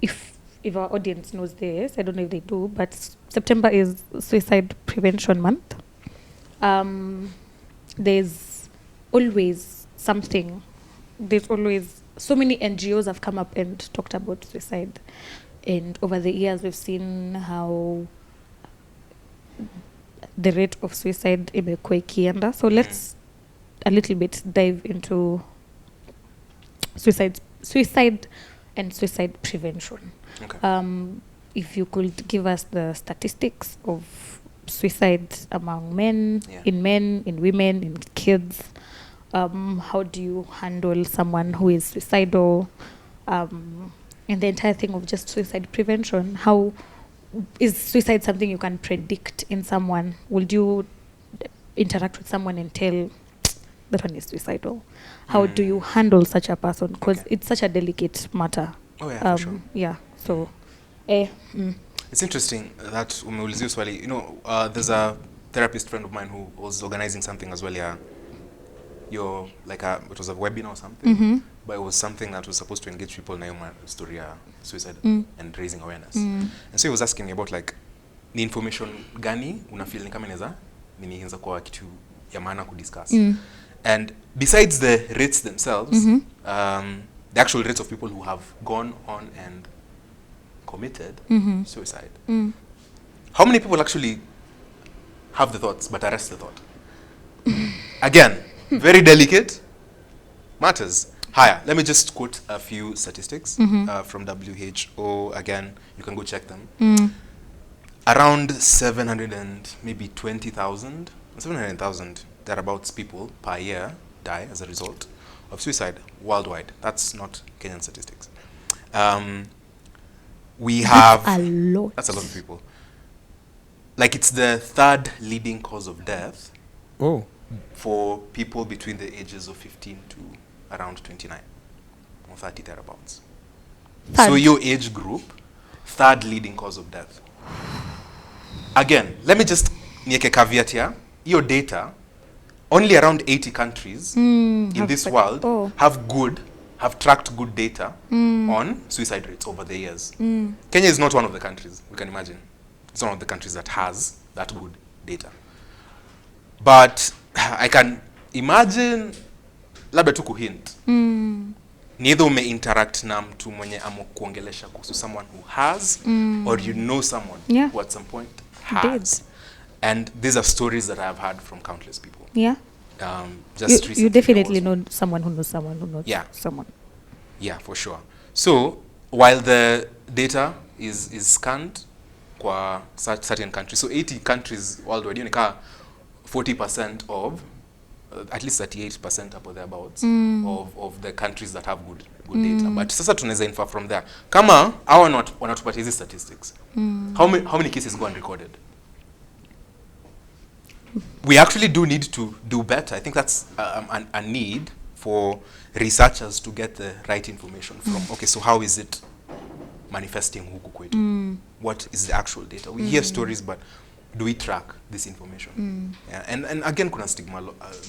if our audience knows this, I don't know if they do, but September is Suicide Prevention Month. There's always something. There's always so many NGOs have come up and talked about suicide, and over the years we've seen how the rate of suicide imekuwa ikienda. So let's a little bit dive into suicide and suicide prevention. Okay. If you could give us the statistics of suicide among men, in women, in kids, how do you handle someone who is suicidal, and the entire thing of just suicide prevention? How is suicide something you can predict in someone? Would you interact with someone and tell that one is suicidal? How do you handle such a person? Because it's such a delicate matter. Oh yeah, for sure. Yeah, so it's interesting that umeulizia swali. You know, there's a therapist friend of mine who was organizing something as well. Yeah, it was a webinar or something, but it was something that was supposed to engage people in a story suicide and raising awareness. And so he was asking me about like ni information gani unafeel ni kama inaweza kuwa kitu ya maana kudiscuss. And besides the rates themselves, the actual rates of people who have gone on and committed suicide. How many people actually have the thoughts but arrest the thought? Again, very delicate matters. Higher. Let me just quote a few statistics from WHO. Again, you can go check them. Around 720,000 thereabouts people per year die as a result of suicide worldwide. That's not Kenyan statistics. We have a lot. That's a lot of people. Like it's the third leading cause of death. Oh. For people between the ages of 15 to around 29 or 30 thereabouts. Third. So your age group, third leading cause of death. Again, let me just nieke caveat here. Your data, only around 80 countries in this world have tracked good data on suicide rates over the years. Kenya is not one of the countries, we can imagine. It's one of the countries that has that good data. But I can imagine, labda tu kuhint, ni either ume interact na mtu mwenye amokuongelesha kuhusu someone who has, or you know someone who at some point has. And these are stories that I have heard from countless people. Yeah. Just recently. You definitely know someone who knows someone who knows someone. Yeah, for sure. So while the data is scanned kwa certain countries, so 80 countries worldwide, you know, 40% of, at least 38% up or thereabouts of the countries that have good data. But sasa tunaweza infer from there. Kama hawa wanatupatia hizi statistics, how many cases go unrecorded? We actually do need to do better. I think that's a need for researchers to get the right information from. Okay, so how is it manifesting huku kwetu? What is the actual data? We hear stories, but do we track this information? Yeah, and again, kuna stigma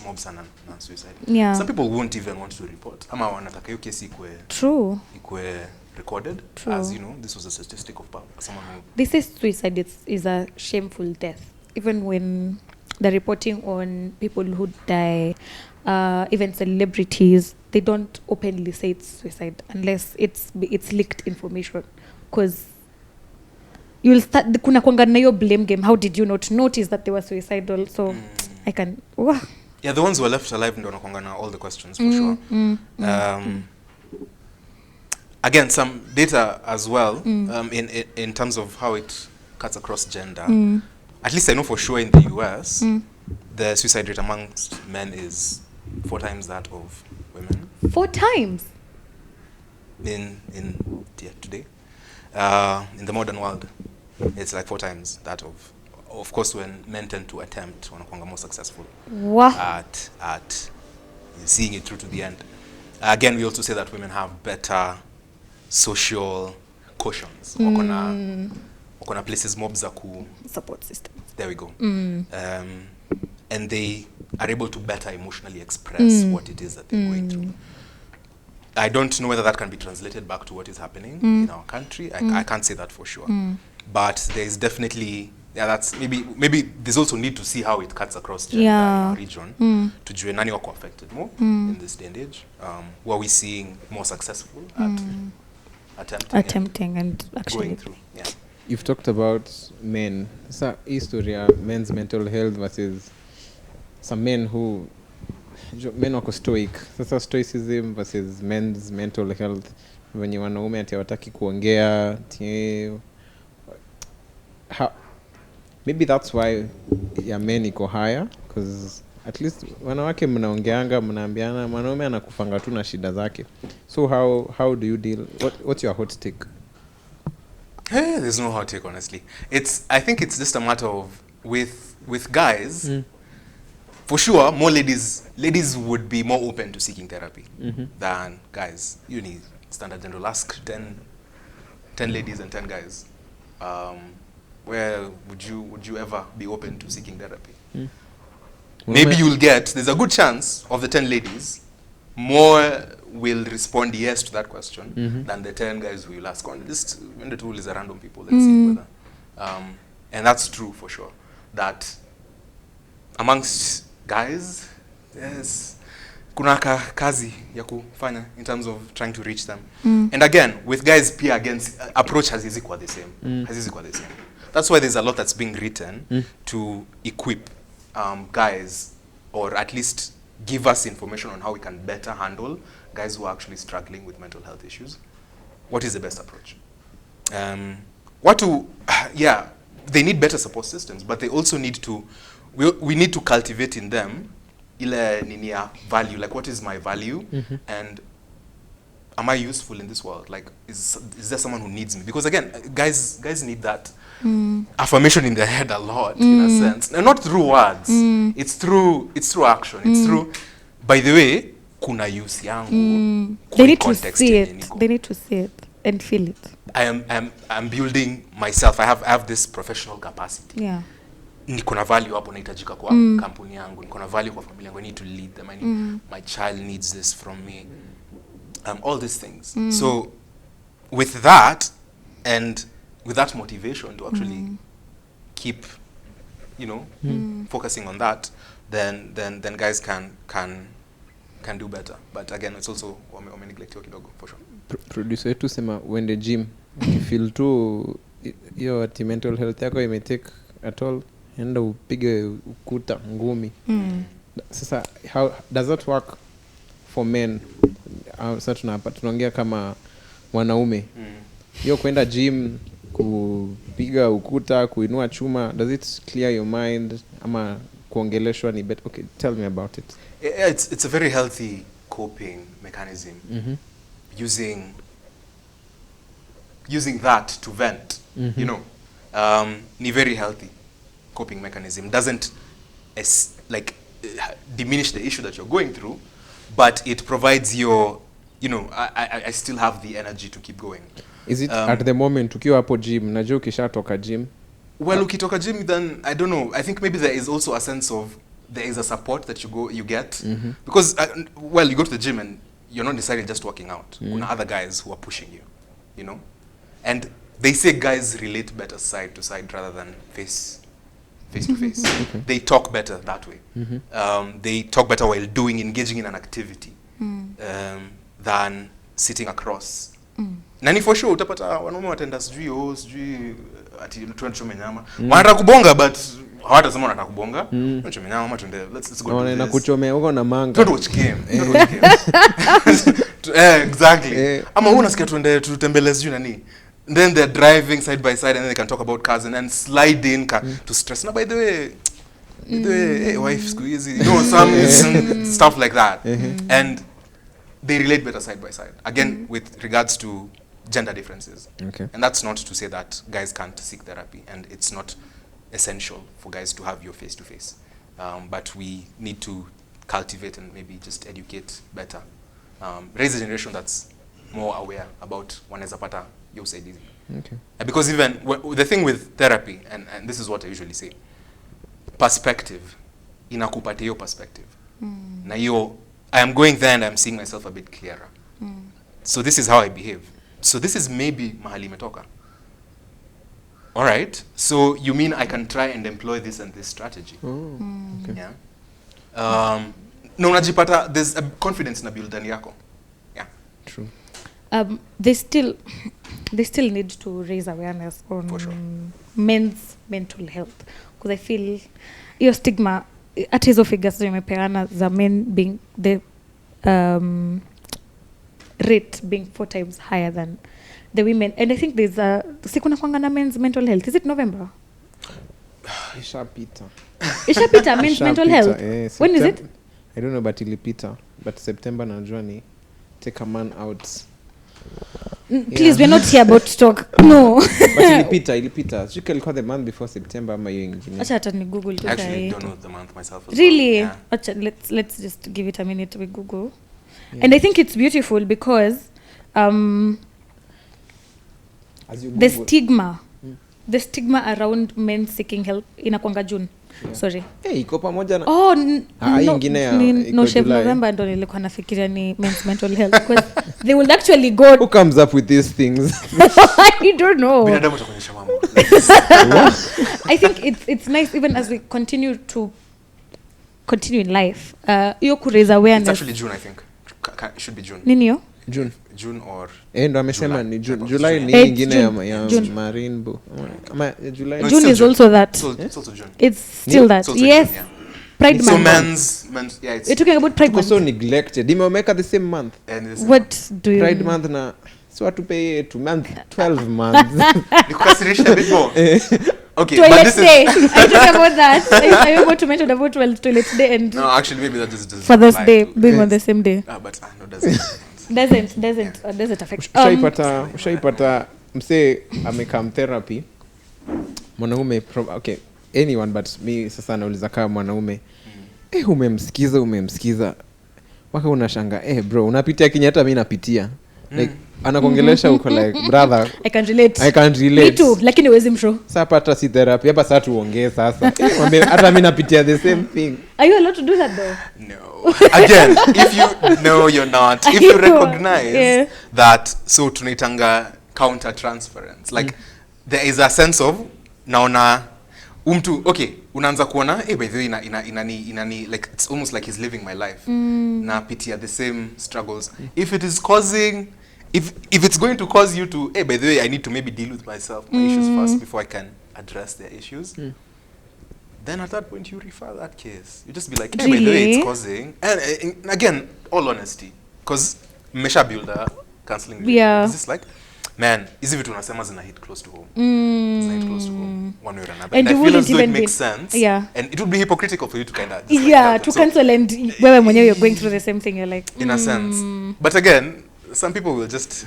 mob sana na suicide. Yeah. Some people won't even want to report. Ama wanataka hiyo kesi ikwe recorded. True. As you know, this was a statistic of someone who... This is suicide. Is a shameful death. Even when the reporting on people who die, even celebrities, they don't openly say it's suicide unless it's leaked information. Because you'll start kuna kwanga na yo blame game. How did you not notice that they were suicidal? So I can yeah, the ones who are left alive ndo wanakwanga na all the questions for sure. Again, some data as well in terms of how it cuts across gender. At least I know for sure in the US, the suicide rate amongst men is 4 times that of women. 4 times? In today. In the modern world, it's like 4 times that of course, when men tend to attempt, wanakuanga more successful at seeing it through to the end. Again, we also say that women have better social cautions. Wakona places mobs za support system. There we go. And they are able to better emotionally express what it is that they're going through. I don't know whether that can be translated back to what is happening in our country. I can't say that for sure. But there is definitely, that's maybe there's also need to see how it cuts across gender in our region. To jue nani wako affected more in this day and age. Were we seeing more successful at attempting and actually going through? Yeah. You've talked about men. So, history men's mental health versus some men who men wako stoic. Sasa stoicism versus men's mental health. Wenye wanaume ati hawataki kuongea. Maybe that's why men iko higher, because at least wanawake mnaongeanga, mnaambiana, mwanaume anakufanga tu na shida zake. So how do you deal? What's your hot take? Hey, there's no hot take, honestly. I think it's just a matter of with guys. For sure, more ladies would be more open to seeking therapy than guys. You need standard general. Ask 10 ladies and 10 guys. Where would you ever be open to seeking therapy? Maybe there's a good chance of the 10 ladies, more will respond yes to that question than the 10 guys who will ask on. Just when the tool is a random people, let's see whether. And that's true for sure. That amongst guys, yes, kuna kazi ya kufanya in terms of trying to reach them. And again, with guys pia against approach has equal the same. That's why there's a lot that's being written to equip guys, or at least give us information on how we can better handle guys who are actually struggling with mental health issues. What is the best approach? They need better support systems, but they also need to, we need to cultivate in them ile nini ya value, like what is my value, and am I useful in this world? Like, is there someone who needs me? Because again, guys need that affirmation in their head a lot, in a sense, and not through words. It's through action. It's through, by the way, kuna use yangu. They need to see it. They need to see it and feel it. I'm building myself. I have this professional capacity. Yeah. Niko na value hapo nahitajika kwa kampuni yangu. Niko na value kwa familia yangu. I need to lead them. My child needs this from me. All these things. So with that and with that motivation to actually keep, you know, focusing on that, then guys can do better. But again, it's also neglect kidogo for sure. Producer yetu sema when the gym you feel too your mental health yako imetake at all, enda upige ukuta ngumi. Sasa how does that work for men? Sasa tunaongea kama wanaume. Hiyo kwenda gym, kupiga ukuta, kuinua chuma, does it clear your mind ama kuongeleshwa ni better? Okay, tell me about it. It's a very healthy coping mechanism. Using that to vent, you know, ni very healthy coping mechanism. Doesn't diminish the issue that you're going through, but it provides your, you know, I still have the energy to keep going. Is it at the moment ukiwa hapo gym, najua ukishatoka gym? Well, ukitoka gym, then I don't know. I think maybe there is also a sense of there is a support that you get because you go to the gym and you're not necessarily just working out. Kuna other guys who are pushing you, you know, and they say guys relate better side to side rather than face to face. Okay. They talk better that way. They talk better while engaging in an activity than sitting across. Nani for sure utapata wanaume watenda sijui ati tuende nyama. Wanataka kubonga but hawatasema wanataka kubonga. Tuende nyama tuende let's go. Na kuchomea huko na manga. Don't watch game. Exactly. Ama unasikia tuende tutembele sijui nani. Then they're driving side by side and then they can talk about cars and then slide in to stress. Now by the way, hey, wife squeezy, you know, some stuff like that. And they relate better side by side. Again, with regards to gender differences. Okay. And that's not to say that guys can't seek therapy, and it's not essential for guys to have your face-to-face. But we need to cultivate and maybe just educate better. Raise a generation that's more aware about wanaweza pata your usaidizi. Okay. Because even the thing with therapy, and this is what I usually say, perspective, inakupatia hiyo perspective. Na hiyo, I am going there and I'm seeing myself a bit clearer. So this is how I behave. So this is maybe mahali imetoka. All right. So you mean I can try and employ this and this strategy? Okay. Yeah. No, unajipata there's a confidence na build ndani yako. Yeah. True. They still need to raise awareness on men's mental health, because I feel your stigma at hizo figures zimepeana za men being the rate being 4 times higher than the women, and I think there's a sikuna kwanga na men's mental health. Is it November? Ishapita men's mental health. When is it? I don't know, but ilipita, but September najua ni take a man out. Please, we're not here about talk. No. But ilipita. You can call the month before September ama hiyo ingine. Acha hata ni Google tu. Actually, don't know the month myself as really? well. Yeah. Acha, let's just give it a minute we Google. Yeah. And I think it's beautiful because the stigma around men seeking help inakwanga June. Yeah. Sorry. Iko pamoja na ingine ya no shave November ndo nilikuwa nafikiria ni men's mental health, because they will actually go. Who comes up with these things? I don't know. Binadamu atakuonyesha mambo. I think it's nice even as we continue in life. You could raise awareness. It's actually June, I think. It should be June. Nini yo? June or ndo amesema ni July ni nyingine ya marine bo. Ama July. No, June is also that. It's also June. It's still that. Yes. June, yeah. Pride so month. men's yeah, we're talking about Pride month. So neglected. Dimeweka the same month. What do you Pride month na so atupe 2 month 12 months. Because a bit more. Okay, toilet but this day. I talk about that. I about to mention about toilet day and no, actually maybe that just Father's Day being on the same day. But no, doesn't affect. Ushaipata mse amekam therapy mwanaume okay, anyone but me sasa nauliza kama mwanaume umemsikiza waka unashanga bro unapitia kinyi hata mimi napitia like anakuongelesha uko like brother I can relate me too lakini huwezi mshow sasa pata si therapy hapa sasa tuongee sasa hata mimi napitia the same thing. Are you allowed to do that though? No. Again, if you no you're not. If you recognize that so tunaitanga counter transference like there is a sense of naona umtu okay unaanza kuona by the way inani like it's almost like he's living my life na pitia the same struggles if it is causing if it's going to cause you to by the way I need to maybe deal with myself my issues first before I can address their issues then at that point you refer that case you just be like by the way it's causing and again all honesty because mesha builder counseling is just like man hizi vitu unasema zina hit close to home zina hit close to home one way or another and I feel as though it even makes sense and it would be hypocritical for you to kind of to cancel and wewe mwenyewe you're going through the same thing you're like in a sense but again some people will just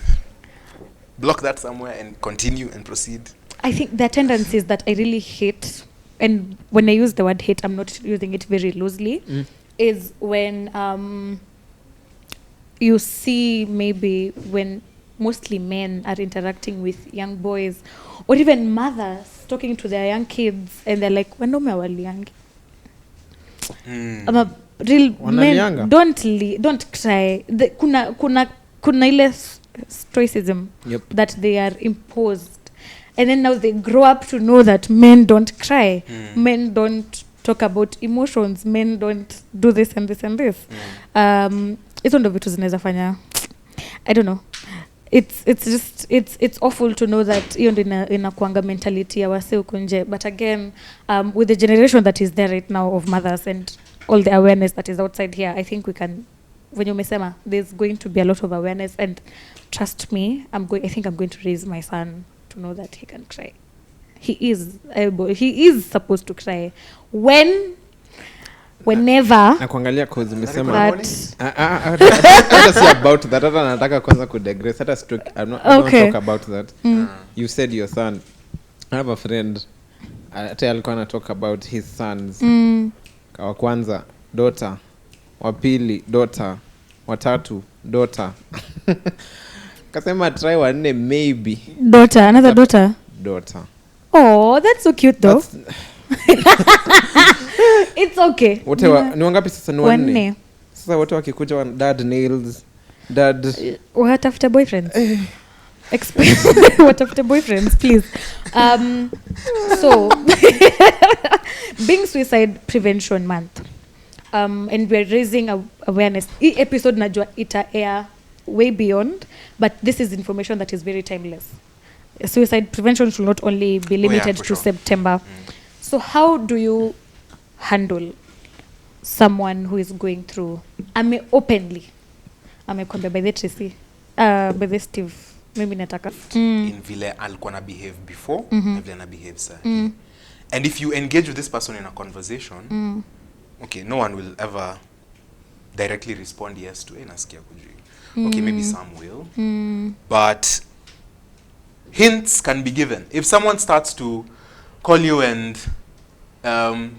block that somewhere and continue and proceed. I think the tendencies that I really hate and when I use the word hate I'm not using it very loosely is when you see maybe when mostly men are interacting with young boys or even mothers talking to their young kids and they're like wanaume waliangi I'm a real men don't cry kuna ile stoicism that they are imposed and then now they grow up to know that men don't cry men don't talk about emotions men don't do this and this and this hizo ndo vitu zinaweza fanya I don't know it's just it's awful to know that hiyo ndo inakuanga mentality ya wase huko nje but again with the generation that is there right now of mothers and all the awareness that is outside here I think we can when you umesema there's going to be a lot of awareness and trust me I think I'm going to raise my son to know that he can cry he is supposed to cry whenever na kuangalia cause umesema hata si about that hata nataka kwanza ku digress hata I'm not talk about that you said your son I have a friend hata alikuwa ana talk about his sons wa kwanza daughter wa pili daughter wa tatu daughter kasema try wa nne maybe another daughter oh that's so cute though it's okay wote ni wangapi sasa ni wanne sasa wote wakikuja dad nails dad watafuta boyfriends watafuta boyfriends please so being suicide prevention month and we're raising awareness hii episode najua ita air way beyond but this is information that is very timeless suicide prevention should not only be limited to September so how do you handle someone who is going through amekwambia by the Tracy by the Steve maybe nataka in vile alikuwa na behave before na vile na behave sasa and if you engage with this person in a conversation okay no one will ever directly respond yes to nasikia kujui okay maybe some will but hints can be given if someone starts to call you and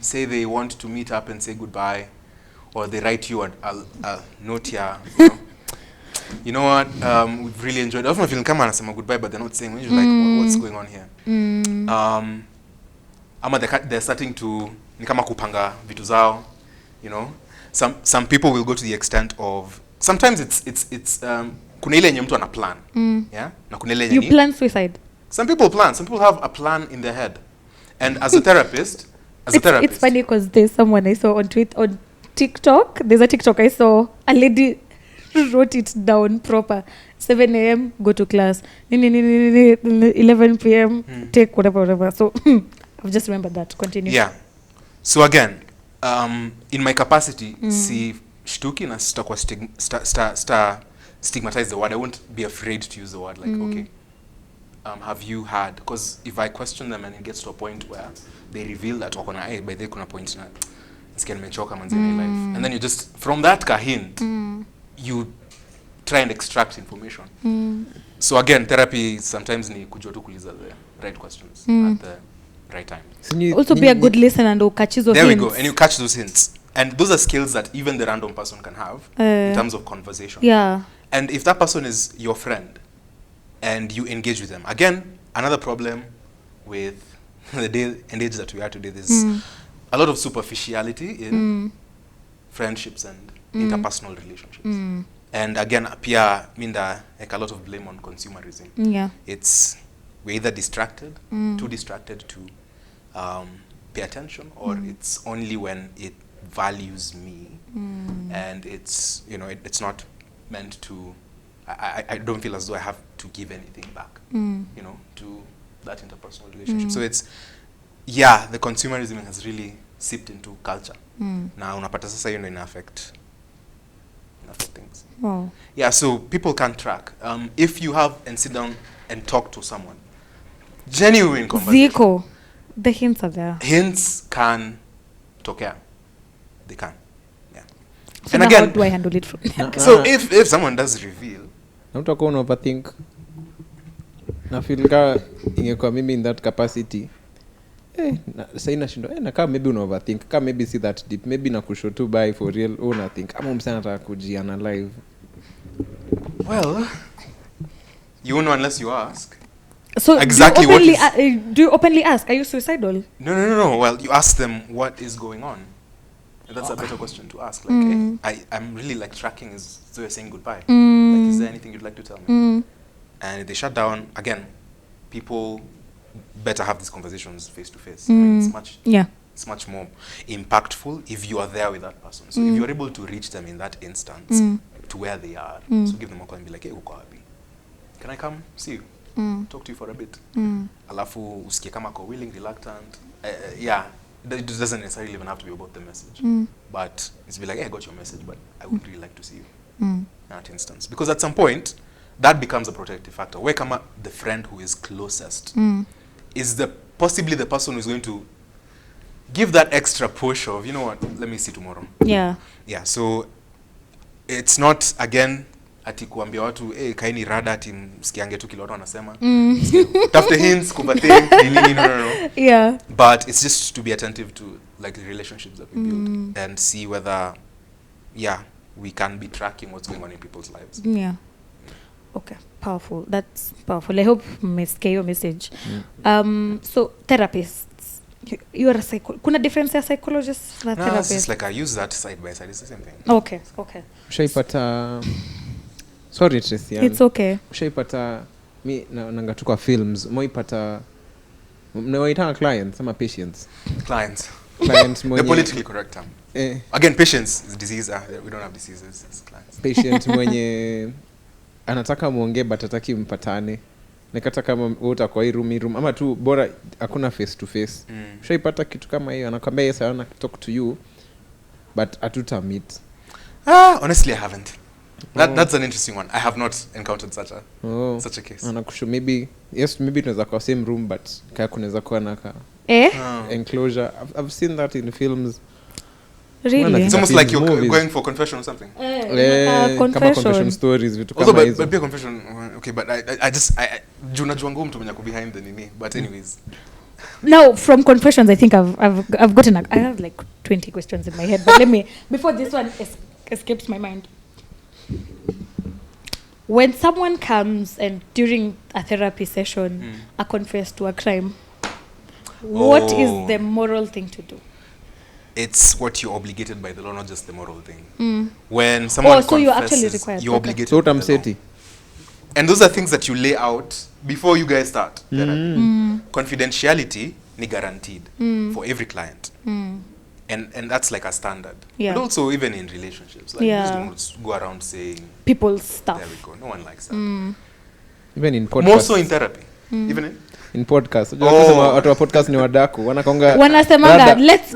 say they want to meet up and say goodbye or they write you a note here you know what we've really enjoyed often feeling kama anasema goodbye but they're not saying when you're like what's going on here ama they're starting to ni kama kupanga vitu zao you know some people will go to the extent of sometimes it's kuna ile yenye mtu ana plan yeah na kuna ile yenye you plan suicide some people have a plan in their head and as a therapist it's funny because there's someone I saw on TikTok there's a TikTok I saw a lady wrote it down proper 7 a.m. go to class 11 p.m. take whatever so I've just remembered that continue yeah so again in my capacity si shtuki na sitakuwa stigmatize the word I won't be afraid to use the word like okay have you had because if I question them and it gets to a point where they reveal that wakona by the kuna point na nisikia nimechoka manzi in life and then you just from that hint you try and extract information so again therapy sometimes ni kujua tu kuuliza the right questions at the right time also be a good listener and catch those hints there we go and you catch those hints And those are skills that even the random person can have in terms of conversation. Yeah. And if that person is your friend and you engage with them, again, another problem with the day and age that we are today, there's a lot of superficiality in friendships and interpersonal relationships. And again, appear like a lot of blame on consumerism. Yeah. It's we're either distracted, too distracted to pay attention, or it's only when it values me, and it's it's not meant to. I don't feel as though I have to give anything back, to that interpersonal relationship. So it's the consumerism has really seeped into culture. Now unapata sasa ina affect things. Wow. Yeah, so people can track. If you have and sit down and talk to someone, genuine conversation. Zico, the hints are there. Hints can tokea. They can. Yeah. So and again, how do I handle it from there? So if someone does reveal, na utakuwa una overthink. Na feel ka ingekuwa mimi in that capacity. Sasa inashindwa na kama maybe una overthink, kama maybe see that deep, maybe na kushow tu by for real una think ama msana nataka kujianalyze. Well, you know unless you ask. So exactly do you openly ask, are you suicidal? No. Well, you ask them what is going on. And that's a better question to ask. Like, hey, I'm really like tracking is so you're saying goodbye. Like, is there anything you'd like to tell me? And if they shut down, again, people better have these conversations face to face. I mean, it's much more impactful if you are there with that person. So if you're able to reach them in that instance to where they are, so give them a call and be like, hey, uko wapi? Can I come see you? Talk to you for a bit. Alafu usikie kama ko willing, reluctant. It doesn't necessarily even have to be about the message. But it's be like, hey, I got your message, but I would really like to see you in that instance. Because at some point, that becomes a protective factor. Where come the friend who is closest is possibly the person who's going to give that extra push of, you know what, let me see tomorrow. Yeah. Yeah, so it's not, again, ati kuambia watu kaini rada ati msikiange tu kile watu wanasema. Tafute hints, kupathink, no. Yeah. But it's just to be attentive to like the relationships that we build and see whether we can be tracking what's going on in people's lives. Yeah. Okay, powerful. That's powerful. I hope mmesikia hiyo message. So therapists, you are a kuna difference ya psychologist na therapist? It's like I use that side by side. It's the same thing. Okay. Ushaipata sorry Tracy. It's okay. Ushaipata mi nangatu kwa films. Moipata mnawaita clients ama patients? Clients mwenye the politically correct term. Again, patients is disease. We don't have diseases. It's clients. Patient mwenye anataka muongee but hataki mpatane. Nikataka wote kwa hii room ama tu bora hakuna face to face. Ushaipata kitu kama hiyo, anakuambia yes I want to talk to you but atuta meet. Honestly I haven't. That's an interesting one. I have not encountered such a case. Anakusho maybe tunaweza kwa same room but kaya kunaweza kuwa na enclosure. I've seen that in films. Really? It's almost like you're going for confession or something. Confession stories vitu kama hizo. But confession, okay, but I just junajua ngumu tumenya ku behind the nini, but anyways. Now from confessions I think I've gotten I have like 20 questions in my head, but let me before this one escapes my mind. When someone comes and during a therapy session a confess to a crime, what is the moral thing to do? It's what you're obligated by the law, not just the moral thing. When someone so confesses, you're actually required. You're obligated. So and those are things that you lay out before you guys start therapy. Confidentiality ni guaranteed for every client. And that's like a standard. Yeah. But also even in relationships, like you just don't go around saying people's stuff. There we go. No one likes that. Even in podcasts. More so in therapy. Even in podcast. Watu wa podcast ni wadaku. Wanasemanga let's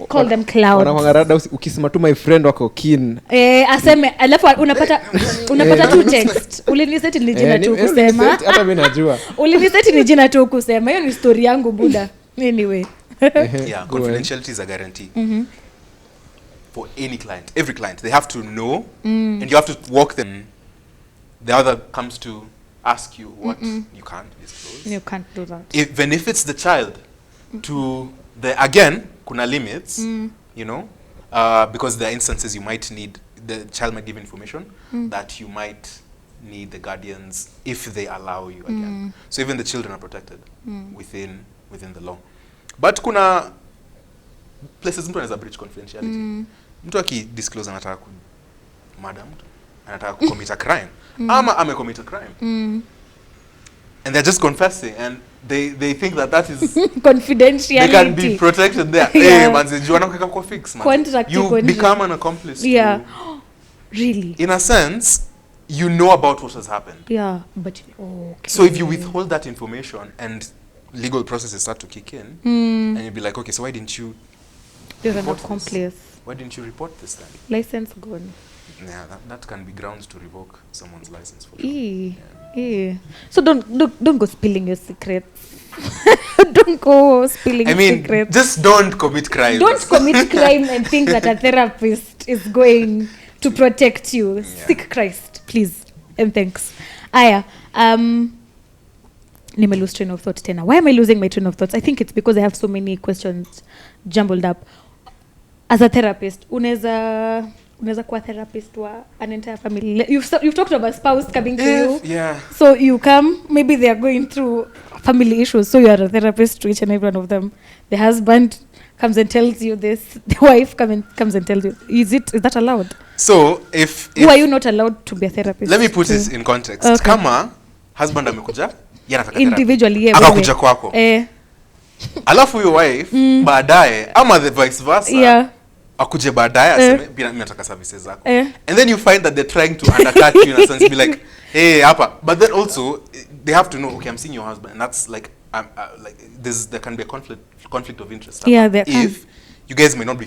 call them clouds. Wanakwanga rada ukisema tu my friend wako keen. Aseme alafu unapata tu text. Uliniseti ni jina tu kusema. Hata mimi najua. Uliniseti ni jina tu kusema. Hiyo ni story yangu buda. Anyway. Yeah, confidentiality is a guarantee. For any client, every client, they have to know and you have to walk them. The other comes to ask you what you can't disclose. You can't do that. Even if it's the child, to the again, kuna limits, you know. because there are instances you might need, the child might give information that you might need the guardians if they allow you again. So even the children are protected within the law. But kuna places mtu anaweza breach confidentiality. Mtu akidisclose anataka kumada mtu, anataka kucommit a crime, ama amecommit a crime. And they're just confessing, and they think that is confidentiality. They can be protected there. Yeah. Hey, manze, you wanna kwa fix, man. You become an accomplice. Yeah. To, really? in a sense, you know about what has happened. Yeah, but okay. So if you withhold that information and legal processes start to kick in, and you'll be like, okay, so why didn't you? You're an accomplice. Why didn't you report this then? License gone. Yeah, that can be grounds to revoke someone's license for sure. So don't go spilling your secrets. Don't go spilling secrets. Just don't commit crime. Don't commit crime and think that a therapist is going to protect you. Yeah. Seek Christ, please. And thanks. Aya, nime lose train of thought tena. Why am I losing my train of thoughts? I think it's because I have so many questions jumbled up. As a therapist, unaweza kuwa therapist wa an entire family. You've talked about spouse coming to you. Yeah. So you come, maybe they are going through family issues, so you are a therapist to each and every one of them. The husband comes and tells you this. The wife comes and tells you. Is that allowed? So if who are you not allowed to be a therapist? Let me put this in context. Okay. Kama husband amekuja, yeye anataka individually, yeah. Akakuja kwako. Alafu your wife baadaye ama the vice versa. Yeah. Akuje baadaye aseme mimi nataka services zako. And then you find that they're trying to undercut you in a sense, be like, hey, hapa. But then also they have to know, okay, I'm seeing your husband, and that's like like there can be a conflict of interest. Yeah, there can. If you guys may not be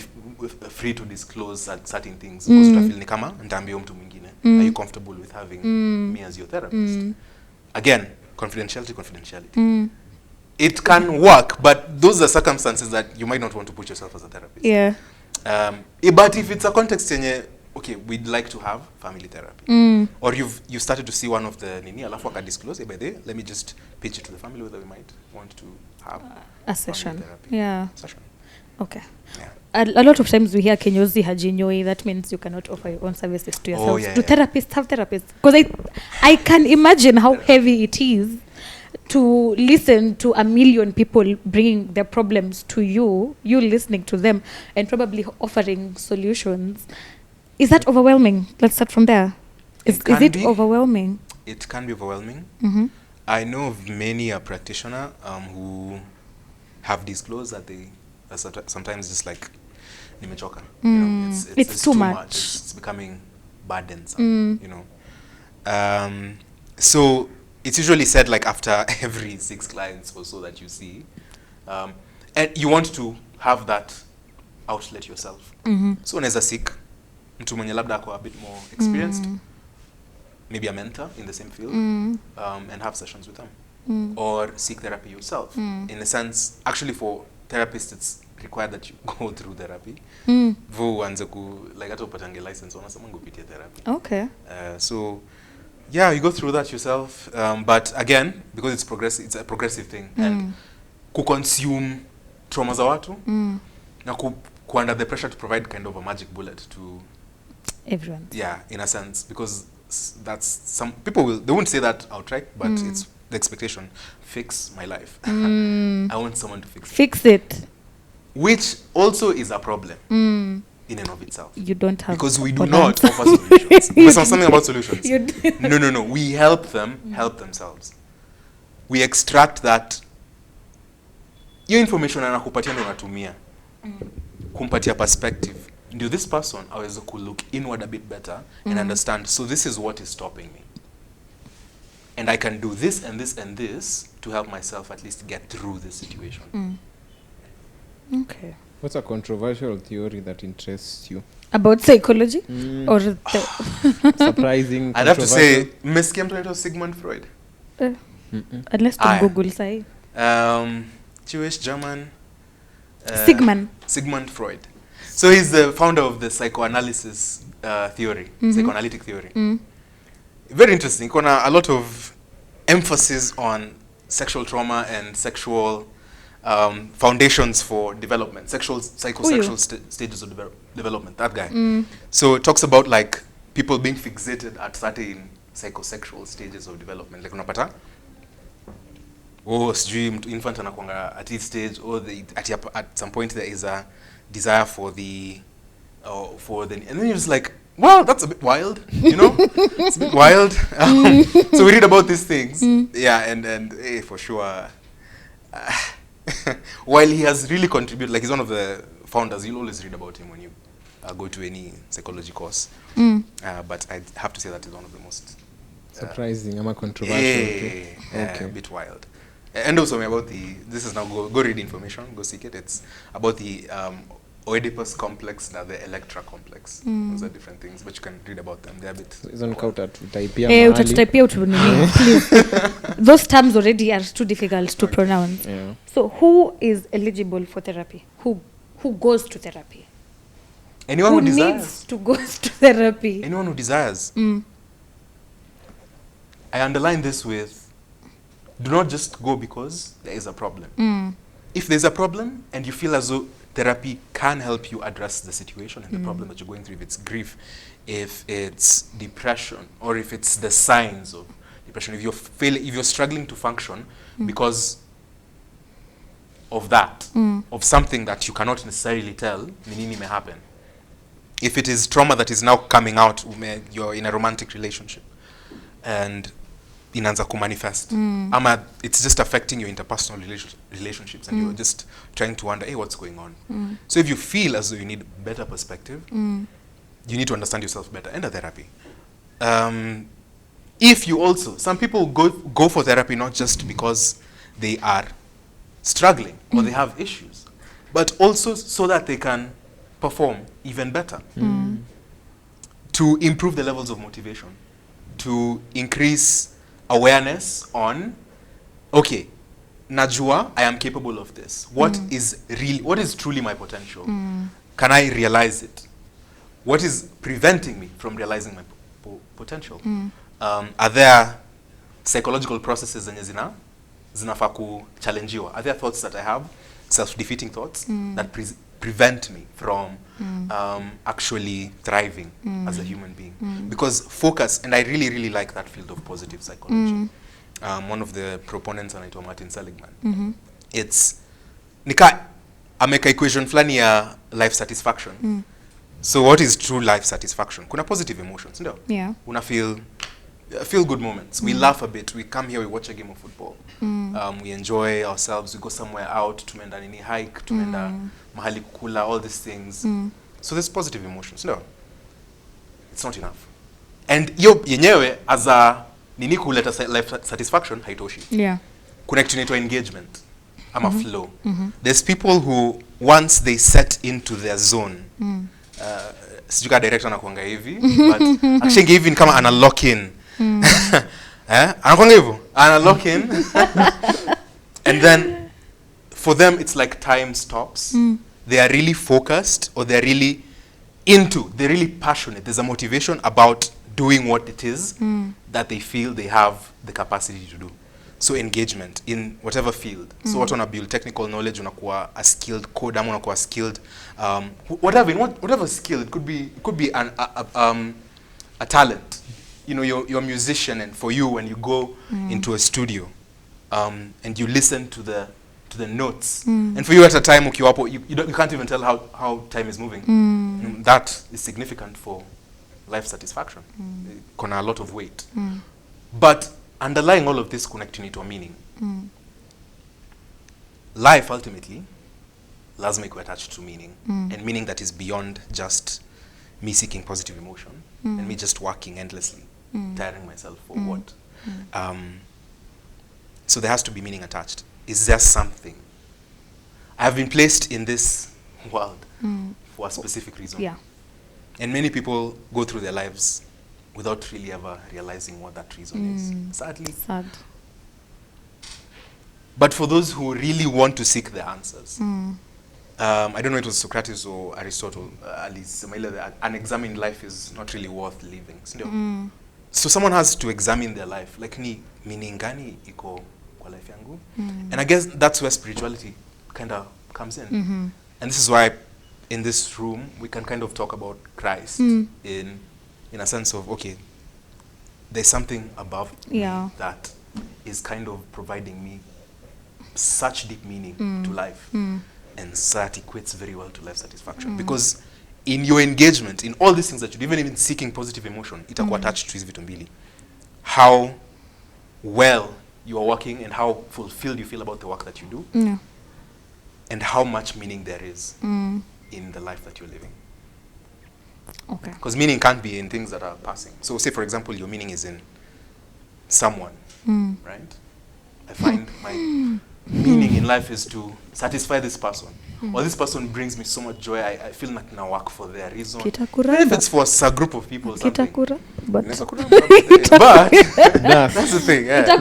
free to disclose certain things because utafeel ni kama nitaambia mtu mwingine. Are you comfortable with having me as your therapist? Again, confidentiality. It can work, but those are circumstances that you might not want to put yourself as a therapist. Yeah. But if it's a context yenye, okay, we'd like to have family therapy, or you started to see one of the nini alafu aka disclose, by the let me just pitch it to the family whether we might want to have a session. Therapy. Yeah. Session. Okay. Yeah. A lot of times we hear kenyozi hajinyoi. That means you cannot offer your own services to yourself. Do therapists have therapists? Because I can imagine how heavy it is to listen to a million people bringing their problems to you listening to them and probably offering solutions. Is that overwhelming? Let's start from there. Is it overwhelming? It can be overwhelming. Mm-hmm. I know of many a practitioner who have disclosed that they are sometimes just like nimechoka. You know, it's too much. It's becoming burdensome. You know, so it's usually said like after every 6 clients or so that you see, and you want to have that outlet yourself. So unaweza seek mtu mwenye labda ako a bit more experienced, maybe a mentor in the same field, and have sessions with them, or seek therapy yourself. In a sense, actually for therapists, it's required that you go through therapy. Vo uanze like hata upatange license wanasema ngopitia therapy. Okay. So yeah, you go through that yourself, but again, because it's a progressive thing, and consume trauma za watu, na under the pressure to provide kind of a magic bullet to everyone. Yeah, in a sense, because that's some people they won't say that outright, but it's the expectation. Fix my life. I want someone to fix it, which also is a problem in and of itself. You don't have, because we do not offer solutions. We say something about solutions. No. We help them help themselves. We extract that. Your information anakupatia ndo unatumia. Kumpatia perspective. Ndio this person aweze ku look inward a bit better and understand, so this is what is stopping me. And I can do this and this and this to help myself at least get through this situation. Okay. What's a controversial theory that interests you? About psychology? Or surprising? I'd have to say, mmesikia mtu anaitwa Sigmund Freud. Unless to Google say. Jewish German. Sigmund Freud. So he's the founder of the psychoanalysis theory, psychoanalytic theory. Very interesting. A lot of emphasis on sexual trauma and sexual Foundations for Development, psychosexual stages of development, that guy. So it talks about like people being fixated at certain psychosexual stages of development. Like unapata, infant anakuanga at this stage, or at some point there is a desire for the, and then you're just like, well, that's a bit wild, you know? It's a bit wild. So we read about these things. Yeah, and for sure, while he has really contributed, like he's one of the founders, you'll always read about him when you go to any psychology course. But I have to say that he's one of the most surprising, controversial. Okay. A bit wild. And also about this is now, go read information, go seek it. It's about the Oedipus complex and the Electra complex. Those are different things, but you can read about them. They're a bit... Please. Those terms already are too difficult to pronounce. Yeah. So who is eligible for therapy? Who goes to therapy? Anyone who desires. Needs to go to therapy? Anyone who desires. I underline this with, do not just go because there is a problem. If there's a problem and you feel as though therapy can help you address the situation and the problem that you're going through, if it's grief, if it's depression, or if it's the signs of depression, if you're struggling to function because of that, of something that you cannot necessarily tell, nini may happen. If it is trauma that is now coming out, you're in a romantic relationship and inaanza kumanifest, it's just affecting your interpersonal relationships, and you're just trying to wonder, hey, what's going on? So if you feel as though you need better perspective, you need to understand yourself better, enter therapy. If you also, some people go for therapy not just because they are struggling or they have issues, but also so that they can perform even better, to improve the levels of motivation, to increase awareness on, okay, najua, I am capable of this. What is truly my potential? Can I realize it? What is preventing me from realizing my potential? Are there psychological processes zenye zinafaa kuchallenjiwa? Are there thoughts that I have, self-defeating thoughts, that prevent me from actually thriving as a human being? Because focus, and I really, really like that field of positive psychology. One of the proponents anaitwa Martin Seligman. It's nika ameka equation flani ya life satisfaction. So what is true life satisfaction? Kuna positive emotions, ndio? Yeah. Una feel good moments. We laugh a bit. We come here, we watch a game of football. We enjoy ourselves. We go somewhere out. Tumeenda nini hike. Tumeenda mahali kukula. All these things. So there's positive emotions. No, it's not enough. And yo yenyewe as a nini kuleta life satisfaction haitoshi. Yeah. Kuna kitu inaitwa engagement. Ama flow. There's people who once they set into their zone. Sijuka director anakuanga hivi, but actually hivi ni kama ana lock in. Anakuanga hivyo, ana lock in. And then for them it's like time stops. They are really focused, or they're really passionate. There's a motivation about doing what it is that they feel they have the capacity to do. So engagement in whatever field. So watu wana build technical knowledge, unakuwa a skilled coder, unakuwa skilled whatever skill. It could be a talent. You know, you're a musician, and for you when you go into a studio and you listen to the notes, and for you at a time ukiwapo, you can't even tell how time is moving. That is significant for life satisfaction. Kuna a lot of weight. But underlying all of this, connecting it to a meaning. Life ultimately lazima iko attached to meaning, and meaning that is beyond just me seeking positive emotion and me just working endlessly, tiring myself for what. So there has to be meaning attached. Is there something? I have been placed in this world for a specific reason. Yeah. And many people go through their lives without really ever realizing what that reason is. Sadly. Sad. But for those who really want to seek the answers, I don't know if it was Socrates or Aristotle, an examined life is not really worth living. So someone has to examine their life. Like, ni meaning gani iko kwa life yangu? And I guess that's where spirituality kind of comes in. And this is why in this room we can kind of talk about Christ in a sense of, okay, there's something above me that is kind of providing me such deep meaning to life. And that equates very well to life satisfaction. Because in your engagement, in all these things that you do, even seeking positive emotion, itakuwa attached to hizi vitu mbili. How well you are working and how fulfilled you feel about the work that you do. And how much meaning there is in the life that you're living. Okay. Because meaning can't be in things that are passing. So say, for example, your meaning is in someone, right? I find my meaning in life is to satisfy this person. Or this person brings me so much joy, I feel like I work for their reason. Even if it's for a group of people or something. But that's the thing. Yeah.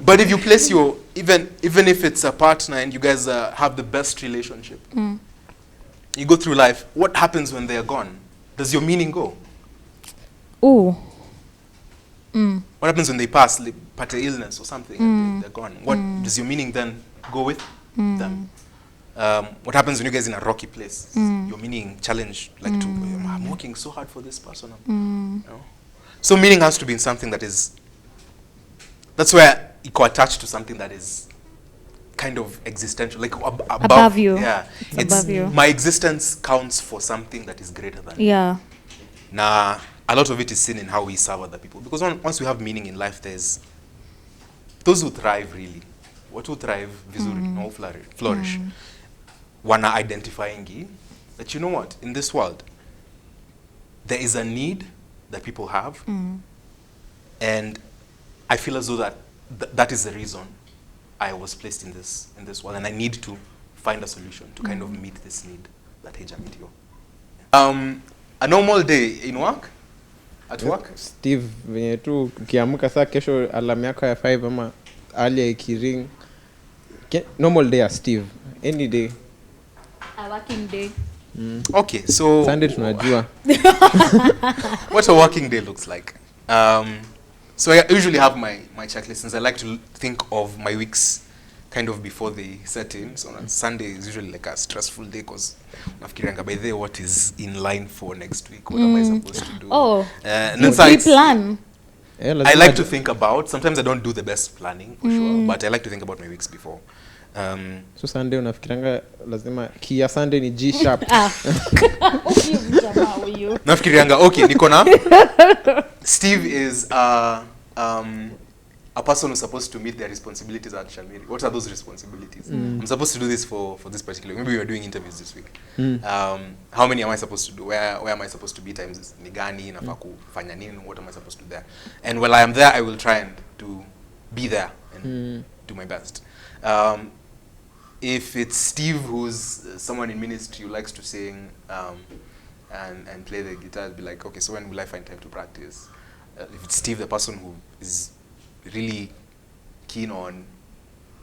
But if you place your, even if it's a partner and you guys have the best relationship, you go through life, what happens when they're gone? Does your meaning go? What happens when they pass, like, part of illness or something, and they're gone? What does your meaning then go with them? What happens when you guys in a rocky place? Your meaning challenged, like I'm working so hard for this person. You know? So meaning has to be in something that is, that's where it got attached to something that is kind of existential, like above you. Yeah, it's above you. My existence counts for something that is greater than me. Nah, a lot of it is seen in how we serve other people. Because once we have meaning in life, there's those who thrive really. What who thrive vizuri, no flourish. Wana identifying that, you know what, in this world, there is a need that people have, and I feel as though that is the reason I was placed in this world, and I need to find a solution to kind of meet this need that hijamitiwa. A normal day in work? At work? Steve, venye tu ukiamka saa kesho alarm yako ya 5 ama earlier ikiring. Normal day at Steve. Any day. A working day. Okay, so Sunday tunajua. What a working day looks like. So I usually have my checklist, since I like to think of my weeks kind of before they set in. So on Sunday is usually like a stressful day because nafikirianga by the way what is in line for next week, what am I supposed to do? And then you plan. I like to think about, sometimes I don't do the best planning for sure, but I like to think about my weeks before. So Sunday unafikiranga lazima kia Sunday ni G sharp. Nafikirianga okay, niko na Steve is a person who's supposed to meet their responsibilities at Shamiri. What are those responsibilities? I'm supposed to do this for this particular, maybe we are doing interviews this week. How many am I supposed to do? Where am I supposed to be times ni gani, nafaa kufanya nini, what am I supposed to do there? And while I am there, I will try and to be there and do my best. If it's Steve, who's someone in ministry who likes to sing and play the guitar, I'll be like, okay, so when will I find time to practice? If it's Steve, the person who is really keen on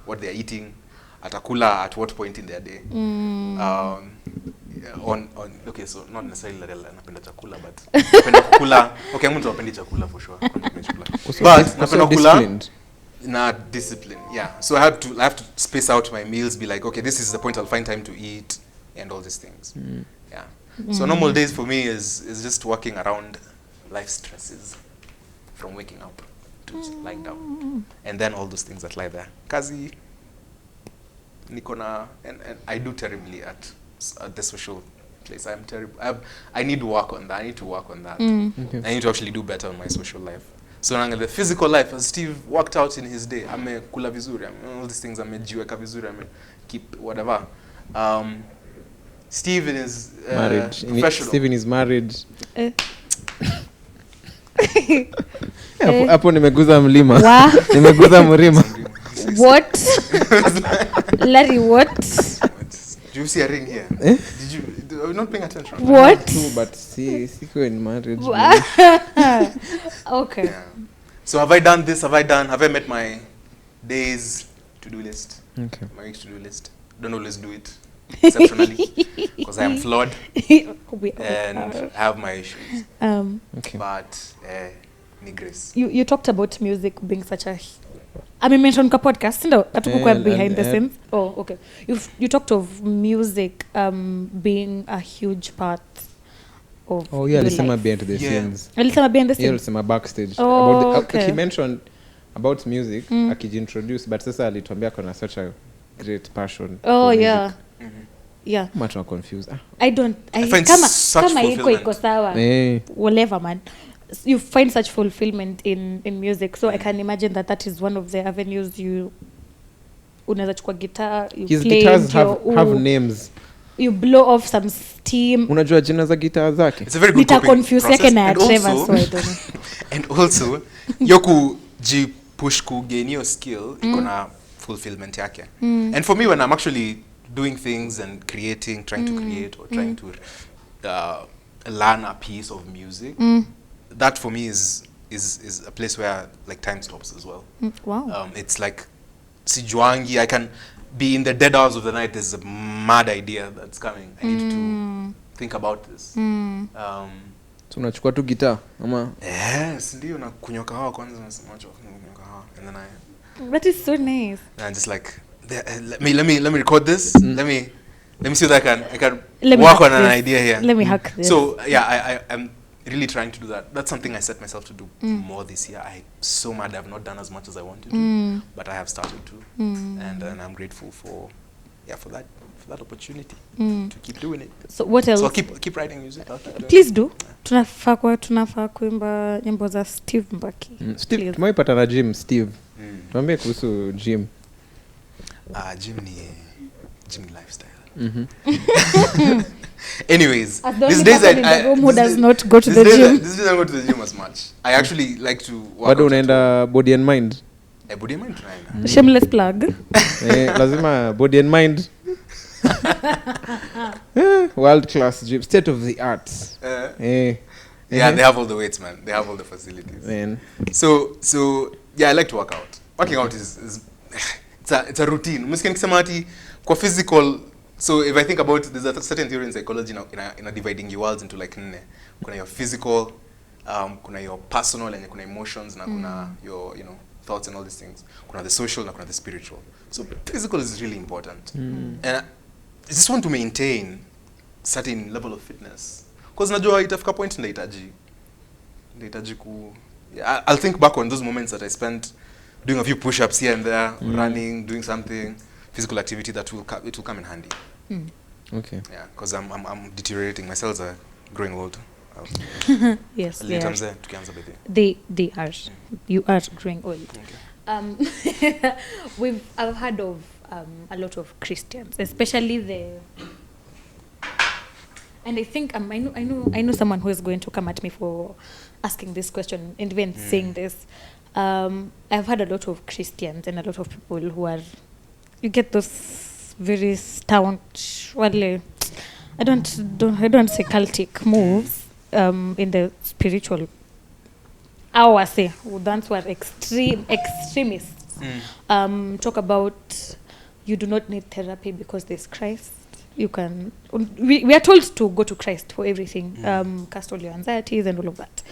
what they're eating, atakula at what point in their day. Okay, so not necessarily napenda chakula, but napenda kukula. Okay, mtu apendi chakula for sure. But napenda kukula na discipline. Yeah. So I have to space out my meals, be like, okay, this is the point I'll find time to eat and all these things. Yeah. So normal days for me is just working around life stresses, from waking up to lying down, and then all those things that lie there. Kazi, nikona, and I do terribly at the social place. I'm terrible. I need to work on that. I need to work on that. Okay. I need to actually do better on my social life. So the physical life, as Steve worked out in his day, amekula vizuri, all these things, amejiweka vizuri, keep whatever. Steven is professional. Steven is married. Hapo nimeguza mlima. Nimeguza mlima. What? Larry, what? Do you see a ring here? Did you? Are not paying attention? What? True, but siko in marriage. Okay. Yeah. So have I done this? Have I met my days to-do list? Okay. My week's to-do list. Don't always do it exceptionally because I am flawed and I have my issues. Okay. But grace. You talked about music being such a mentioned kwa podcast ndo atukukwa behind the scenes. Oh, okay. You talked of music being a huge part of alisema behind the scenes. Alisema behind the scenes. Alisema backstage. He mentioned about music akiintroduce, but sasa alituambia kuna such a great passion. Oh yeah. Yeah. Much more confused. I kama iko sawa. Whatever man. You find such fulfillment in music, so I can imagine that is one of the avenues you unaweza chukua guitar, you his play guitars have names, you blow off some steam. Unajua jina za guitar zake? It's a very good confuse yake na Trevor, so I don't know. And also yoku push ku gain your skill iko na fulfillment yake. And for me, when I'm actually doing things and creating, trying to create or trying to learn a piece of music, that for me is a place where like time stops as well. Wow. It's like sijuangi, I can be in the dead hours of the night, there's a mad idea that's coming, I need to think about this. So unachukua tu guitar ama? Yes, ndio na kunywa kahawa kwanza, nasema kunywa kahawa, and then that is so nice. And just like let me record this. Let me see what I can work on an idea here. Let me hack this. So yeah, I'm really trying to do that. That's something I set myself to do more this year. I'm so mad I've not done as much as I wanted to, but I have started to, and I'm grateful for that opportunity to keep doing it. So what else? So I'll keep writing music. I'll keep doing Please do. Tunafaa kuimba nyimbo za Steve Mbaki. Steve, tumeipata na Jim Steve. Tuambie kuhusu Jim. Jim ni lifestyle. Anyways, these days who does not go to the gym. These days I go to the gym as much. I actually like to work. Bado unaenda body and mind? Body and mind tunaenda. Shameless plug. Lazima body and mind. World class gym, state of the art. Yeah, they have all the weights, man. They have all the facilities. Man. So yeah, I like to work out. Working out is it's a routine. Msikia nikisema ati kwa physical. So if I think about it, there's a certain theory in psychology in a dividing your worlds into like nne. Kuna your physical, kuna your personal, and kuna emotions, na kuna your thoughts and all these things. Kuna the social, na kuna the spiritual. So physical is really important. And I just want to maintain certain level of fitness. Because najua itafika point ndahitaji ku I'll think back on those moments that I spent doing a few push-ups here and there, running, doing something, physical activity that will come in handy. Okay. Yeah, because I'm deteriorating. My cells are growing old. Yes, they are. You are growing old. Okay. I've heard of a lot of Christians, especially and I think I know someone who is going to come at me for asking this question and even saying this. I've had a lot of Christians and a lot of people who are, you get those very staunch, I don't say cultic moves in the spiritual. I would say ones who are extremists. Talk about you do not need therapy because there's Christ. You can. We are told to go to Christ for everything. Cast all your anxieties and all of that.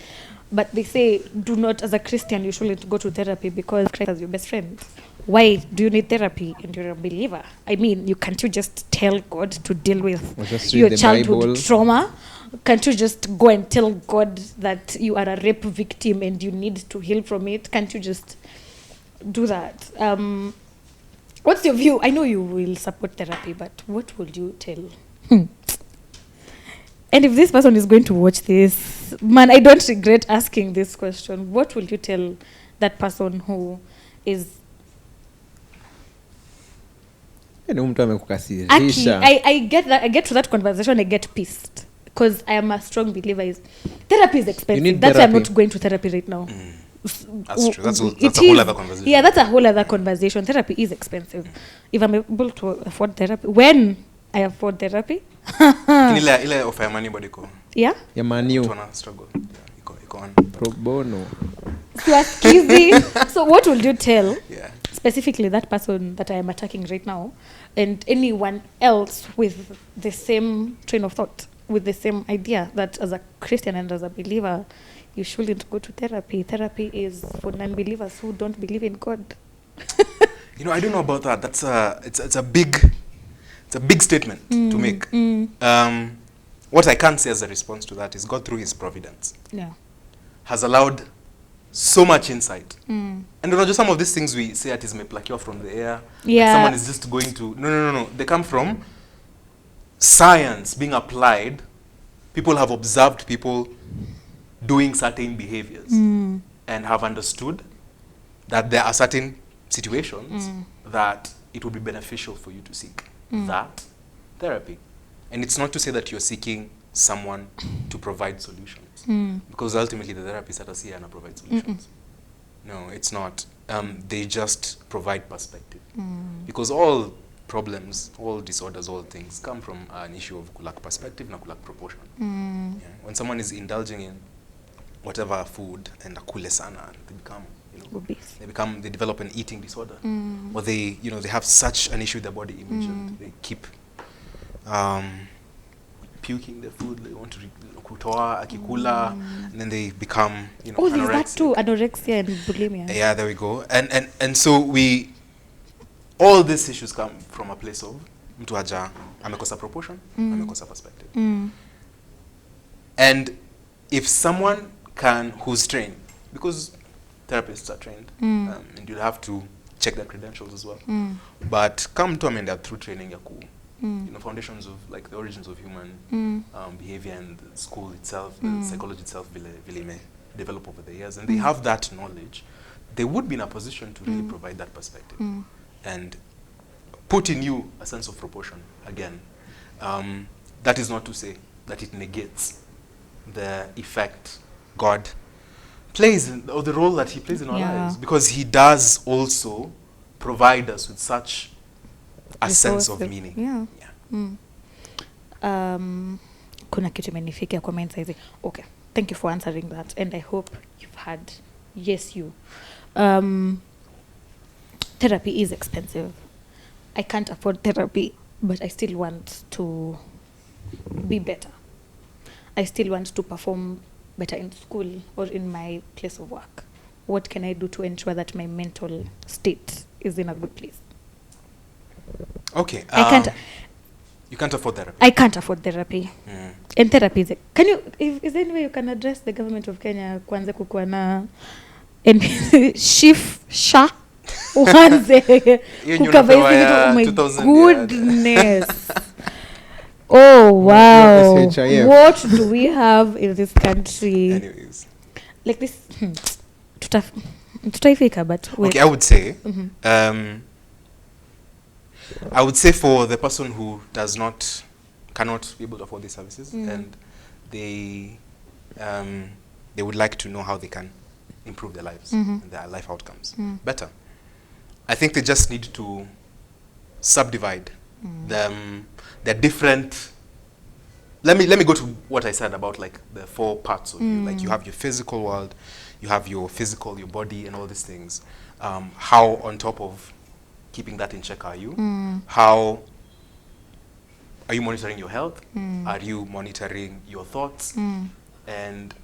But they say, do not, as a Christian, you shouldn't go to therapy because Christ is your best friend. Why do you need therapy and you're a believer? I mean, can't you just tell God to deal with your childhood Bible trauma? Can't you just go and tell God that you are a rape victim and you need to heal from it? Can't you just do that? What's your view? I know you will support therapy, but what would you tell? And if this person is going to watch this, man, I don't regret asking this question. What will you tell that person who is... I get that. I get to that conversation, I get pissed. Because I am a strong believer. Therapy is expensive. That's why I'm not going to therapy right now. That's true. That's a whole other conversation. Yeah, that's a whole other conversation. Therapy is expensive. If I'm able to afford therapy, when I afford therapy... ile offer ya money body ko. Yeah? Ya manu. Tuna struggle. Iko on. Pro bono. So what would you tell specifically that person that I am attacking right now and anyone else with the same train of thought, with the same idea that as a Christian and as a believer, you shouldn't go to therapy. Therapy is for non-believers who don't believe in God. I don't know about that. That's it's a big statement to make. What I can say as a response to that is God, through his providence, has allowed so much insight. And just some of these things we say at is may pluck you off from the air. Yeah. Like someone is just going to no. They come from science being applied. People have observed people doing certain behaviors and have understood that there are certain situations that it would be beneficial for you to seek that therapy. And it's not to say that you're seeking someone to provide solutions, because ultimately the therapists that are here and provide solutions. No, it's not. They just provide perspective, because all problems, all disorders, all things come from an issue of lack perspective and lack proportion. Yeah. When someone is indulging in whatever food and akule sana, they become, they develop an eating disorder, or they have such an issue with their body image and they keep puking the food. They want to kutoa akikula, and then they become there's that too, anorexia and bulimia. Yeah, there we go. And so all these issues come from a place of mtu haja amekosa proportion, amekosa perspective. And if someone who's trained, because therapists are trained, and you'll have to check their credentials as well, but come to them through training foundations of like the origins of human behavior and the school itself, the psychology itself will develop over the years, and they have that knowledge, they would be in a position to really provide that perspective and put in you a sense of proportion again. That is not to say that it negates the effect God plays or the role that he plays in our lives, because he does also provide us with such a sense of meaning. Kuna kitu imenifikia kwa mind size. Okay, thank you for answering that, and I hope you've had therapy is expensive. I can't afford therapy, but I still want to be better. I still want to perform better in school or in my place of work. What can I do to ensure that my mental state is in a good place? Okay. You can't afford therapy. I can't afford therapy. And therapy is is there any way you can address the government of Kenya kwanza kukuwa na sha uanze kukava hizi vitu? Oh my goodness. Oh wow. What do we have in this country? Anyways. Like this tutaifika, but wait. Okay, I would say for the person who cannot be able to afford these services, and they would like to know how they can improve their lives and their life outcomes better. I think they just need to subdivide them. They're different. Let me go to what I said about like the 4 parts of you. Like you have your physical world, you have your physical, your body, and all these things. How on top of keeping that in check are you? How are you monitoring your health? Are you monitoring your thoughts and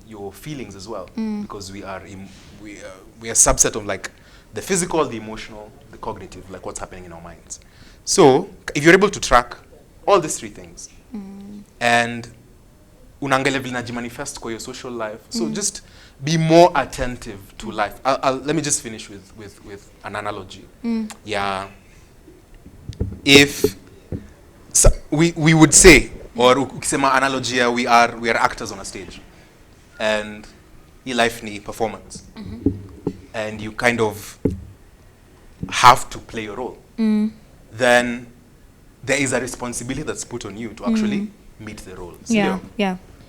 your feelings as well? Because we are a subset of like the physical, the emotional, the cognitive, like what's happening in our minds. So if you're able to track all these 3 things and unaangalia vile inajimanifest kwa your social life, so just be more attentive to life. Let me just finish with an analogy. Yeah, if we would say, or ukisema analogy, we are actors on a stage, and your life ni performance, and you kind of have to play your role. Then there is a responsibility that's put on you to actually meet the role.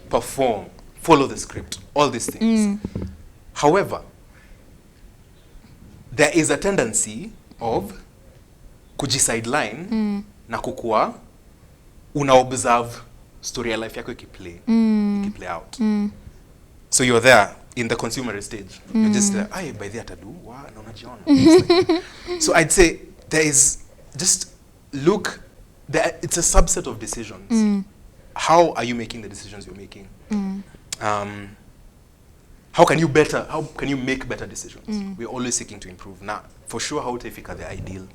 Perform, follow the script, all these things. However, there is a tendency of kujisideline na kukua una observe story ya life yako ikiplay out. So you're there in the consumer stage. You're just there, by the atadu wa na unajiona. So I'd say there is just look there, it's a subset of decisions. How are you making the decisions you're making? how can you make better decisions? We're always seeking to improve. Now, for sure, how to figure the ideal.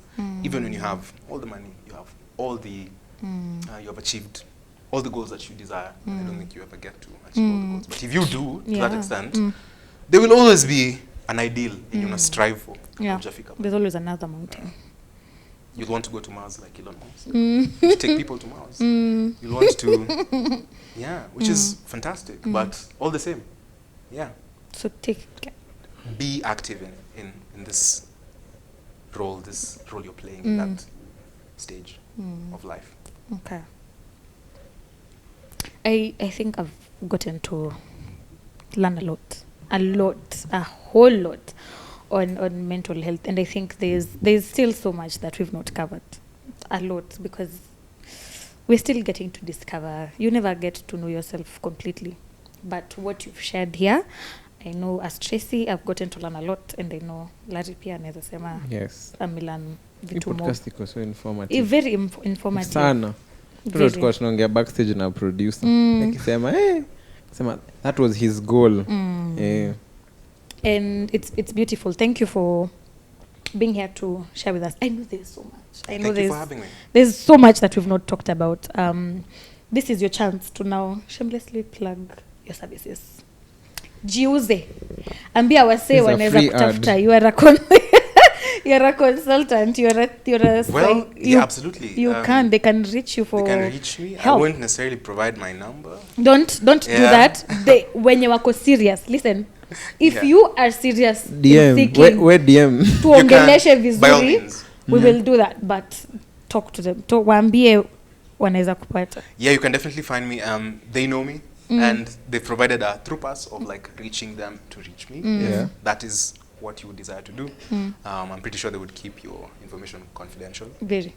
Even when you have all the money, you have all the, you have achieved all the goals that you desire. I don't think you ever get to achieve all the goals. But if you do, to that extent, there will always be an ideal and you must strive for. Yeah. There's always another mountain. You'll want to go to Mars like Elon Musk. You take people to Mars. You'll want to, which is fantastic. But all the same, So be active in this role you're playing in that stage of life. Okay. I think I've gotten to learn a whole lot on mental health, and I think there's still so much that we've not covered, a lot, because we're still getting to discover. You never get to know yourself completely, but what you've shared here, I know as Tracy, I've gotten to learn a lot, and I know Larry pia anaweza sema amelearn vitu more. Podcast iko so informative. Very informative. Sana. Tulikuwa tunaongea backstage na producer. Akisema sema that was his goal. And it's beautiful. Thank you for being here to share with us. I know there's so much. Thank you for having me. There's so much that we've not talked about. This is your chance to now shamelessly plug your services. Jiuze. Ambia wase wanaweza kutafuta. You're a consultant. You're a absolutely. They can reach you for They can reach me. help. I won't necessarily provide my number. Don't do that. When you are serious, listen. If you are serious DM, in where DM? tuongeleshe vizuri, we will do that, but talk to them. Waambie wanaweza kupata. Yeah, you can definitely find me. They know me, and they provided a through pass of like reaching them to reach me. If that is what you would desire to do. I'm pretty sure they would keep your information confidential. Very.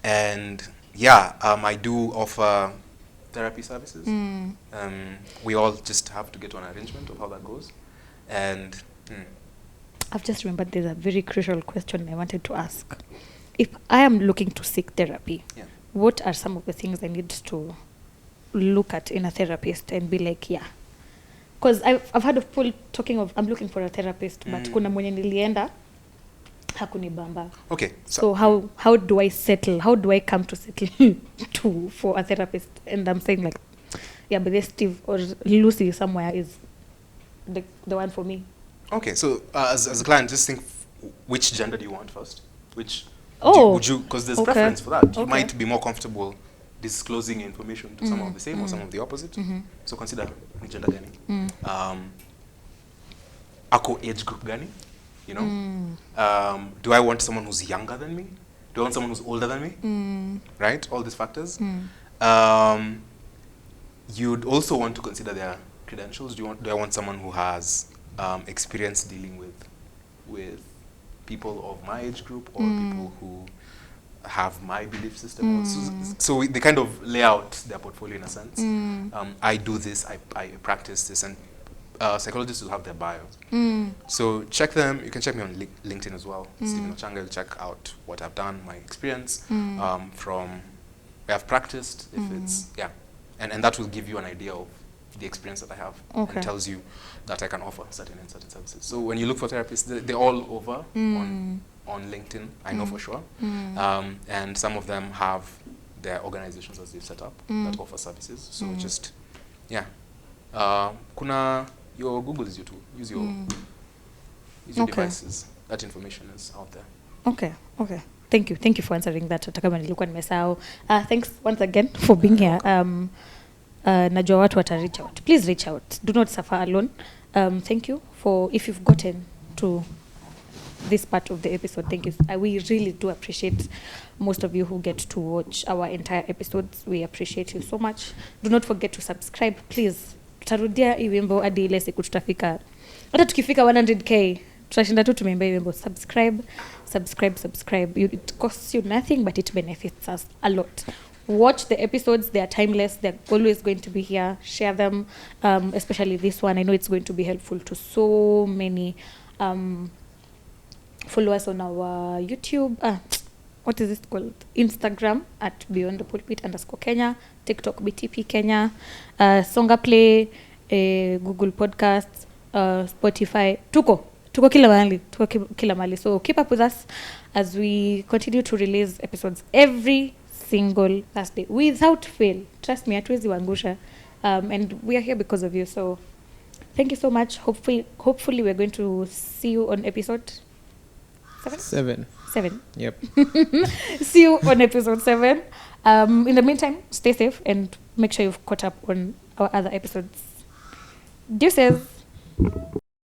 And I do offer therapy services. We all just have to get to an arrangement of how that goes. And I've just remembered there's a very crucial question I wanted to ask. If I am looking to seek therapy, what are some of the things I need to look at in a therapist and be like, because I've heard of people talking of, I'm looking for a therapist, but kuna mwenye nilienda hakunibamba. Okay. So how do I settle? How do I come to settle for a therapist? And I'm saying like, but this Steve or Lucy somewhere is the one for me. Okay. So as a client, just think which gender do you want first? Would you because there's preference for that. You might be more comfortable disclosing information to some of the same or some of the opposite. So consider gender gani. Ako age group gani? You know? Do I want someone who's younger than me? Do I want someone who's older than me? Right? All these factors. You'd also want to consider their credentials. Do I want someone who has experience dealing with people of my age group or people who have my belief system? So they kind of lay out their portfolio in a sense. I do this, I practice this, and psychologists will have their bios. So check them. You can check me on LinkedIn as well. Steve Mbaki will check out what I've done, my experience from where I've practiced. If it's and that will give you an idea of the experience that I have, and tells you that I can offer certain and certain services. So when you look for therapists, they're all over on LinkedIn. I know for sure, and some of them have their organizations as they've set up that offer services. So just kuna your Google is you too. Use your devices. That information is out there. Okay. Thank you for answering that. Hata kama nilikuwa nimesahau. Thanks once again for being here. Najua watu wata reach out. Please reach out. Do not suffer alone. Thank you for, if you've gotten to this part of the episode, thank you. We really do appreciate most of you who get to watch our entire episodes. We appreciate you so much. Do not forget to subscribe, please. Tutarudia hii wimbo hadi ile siku tutafika. Hata tukifika 100k, tutashinda tu tumeimba hii wimbo. Subscribe. It costs you nothing, but it benefits us a lot. Watch the episodes. They are timeless. They're always going to be here. Share them, especially this one. I know it's going to be helpful to so many. Follow us on our YouTube. What is it called? Instagram at Beyond the Pulpit _Kenya. TikTok BTP Kenya. Songa Play. Google Podcasts, Spotify. Tuko kila mahali. So keep up with us as we continue to release episodes every single Thursday without fail. Trust me, hatuwezi wangusha. And we are here because of you. So thank you so much. Hopefully we're going to see you on episode 7. Yep. See you on episode 7. In the meantime, stay safe and make sure you've caught up on our other episodes. Deuces.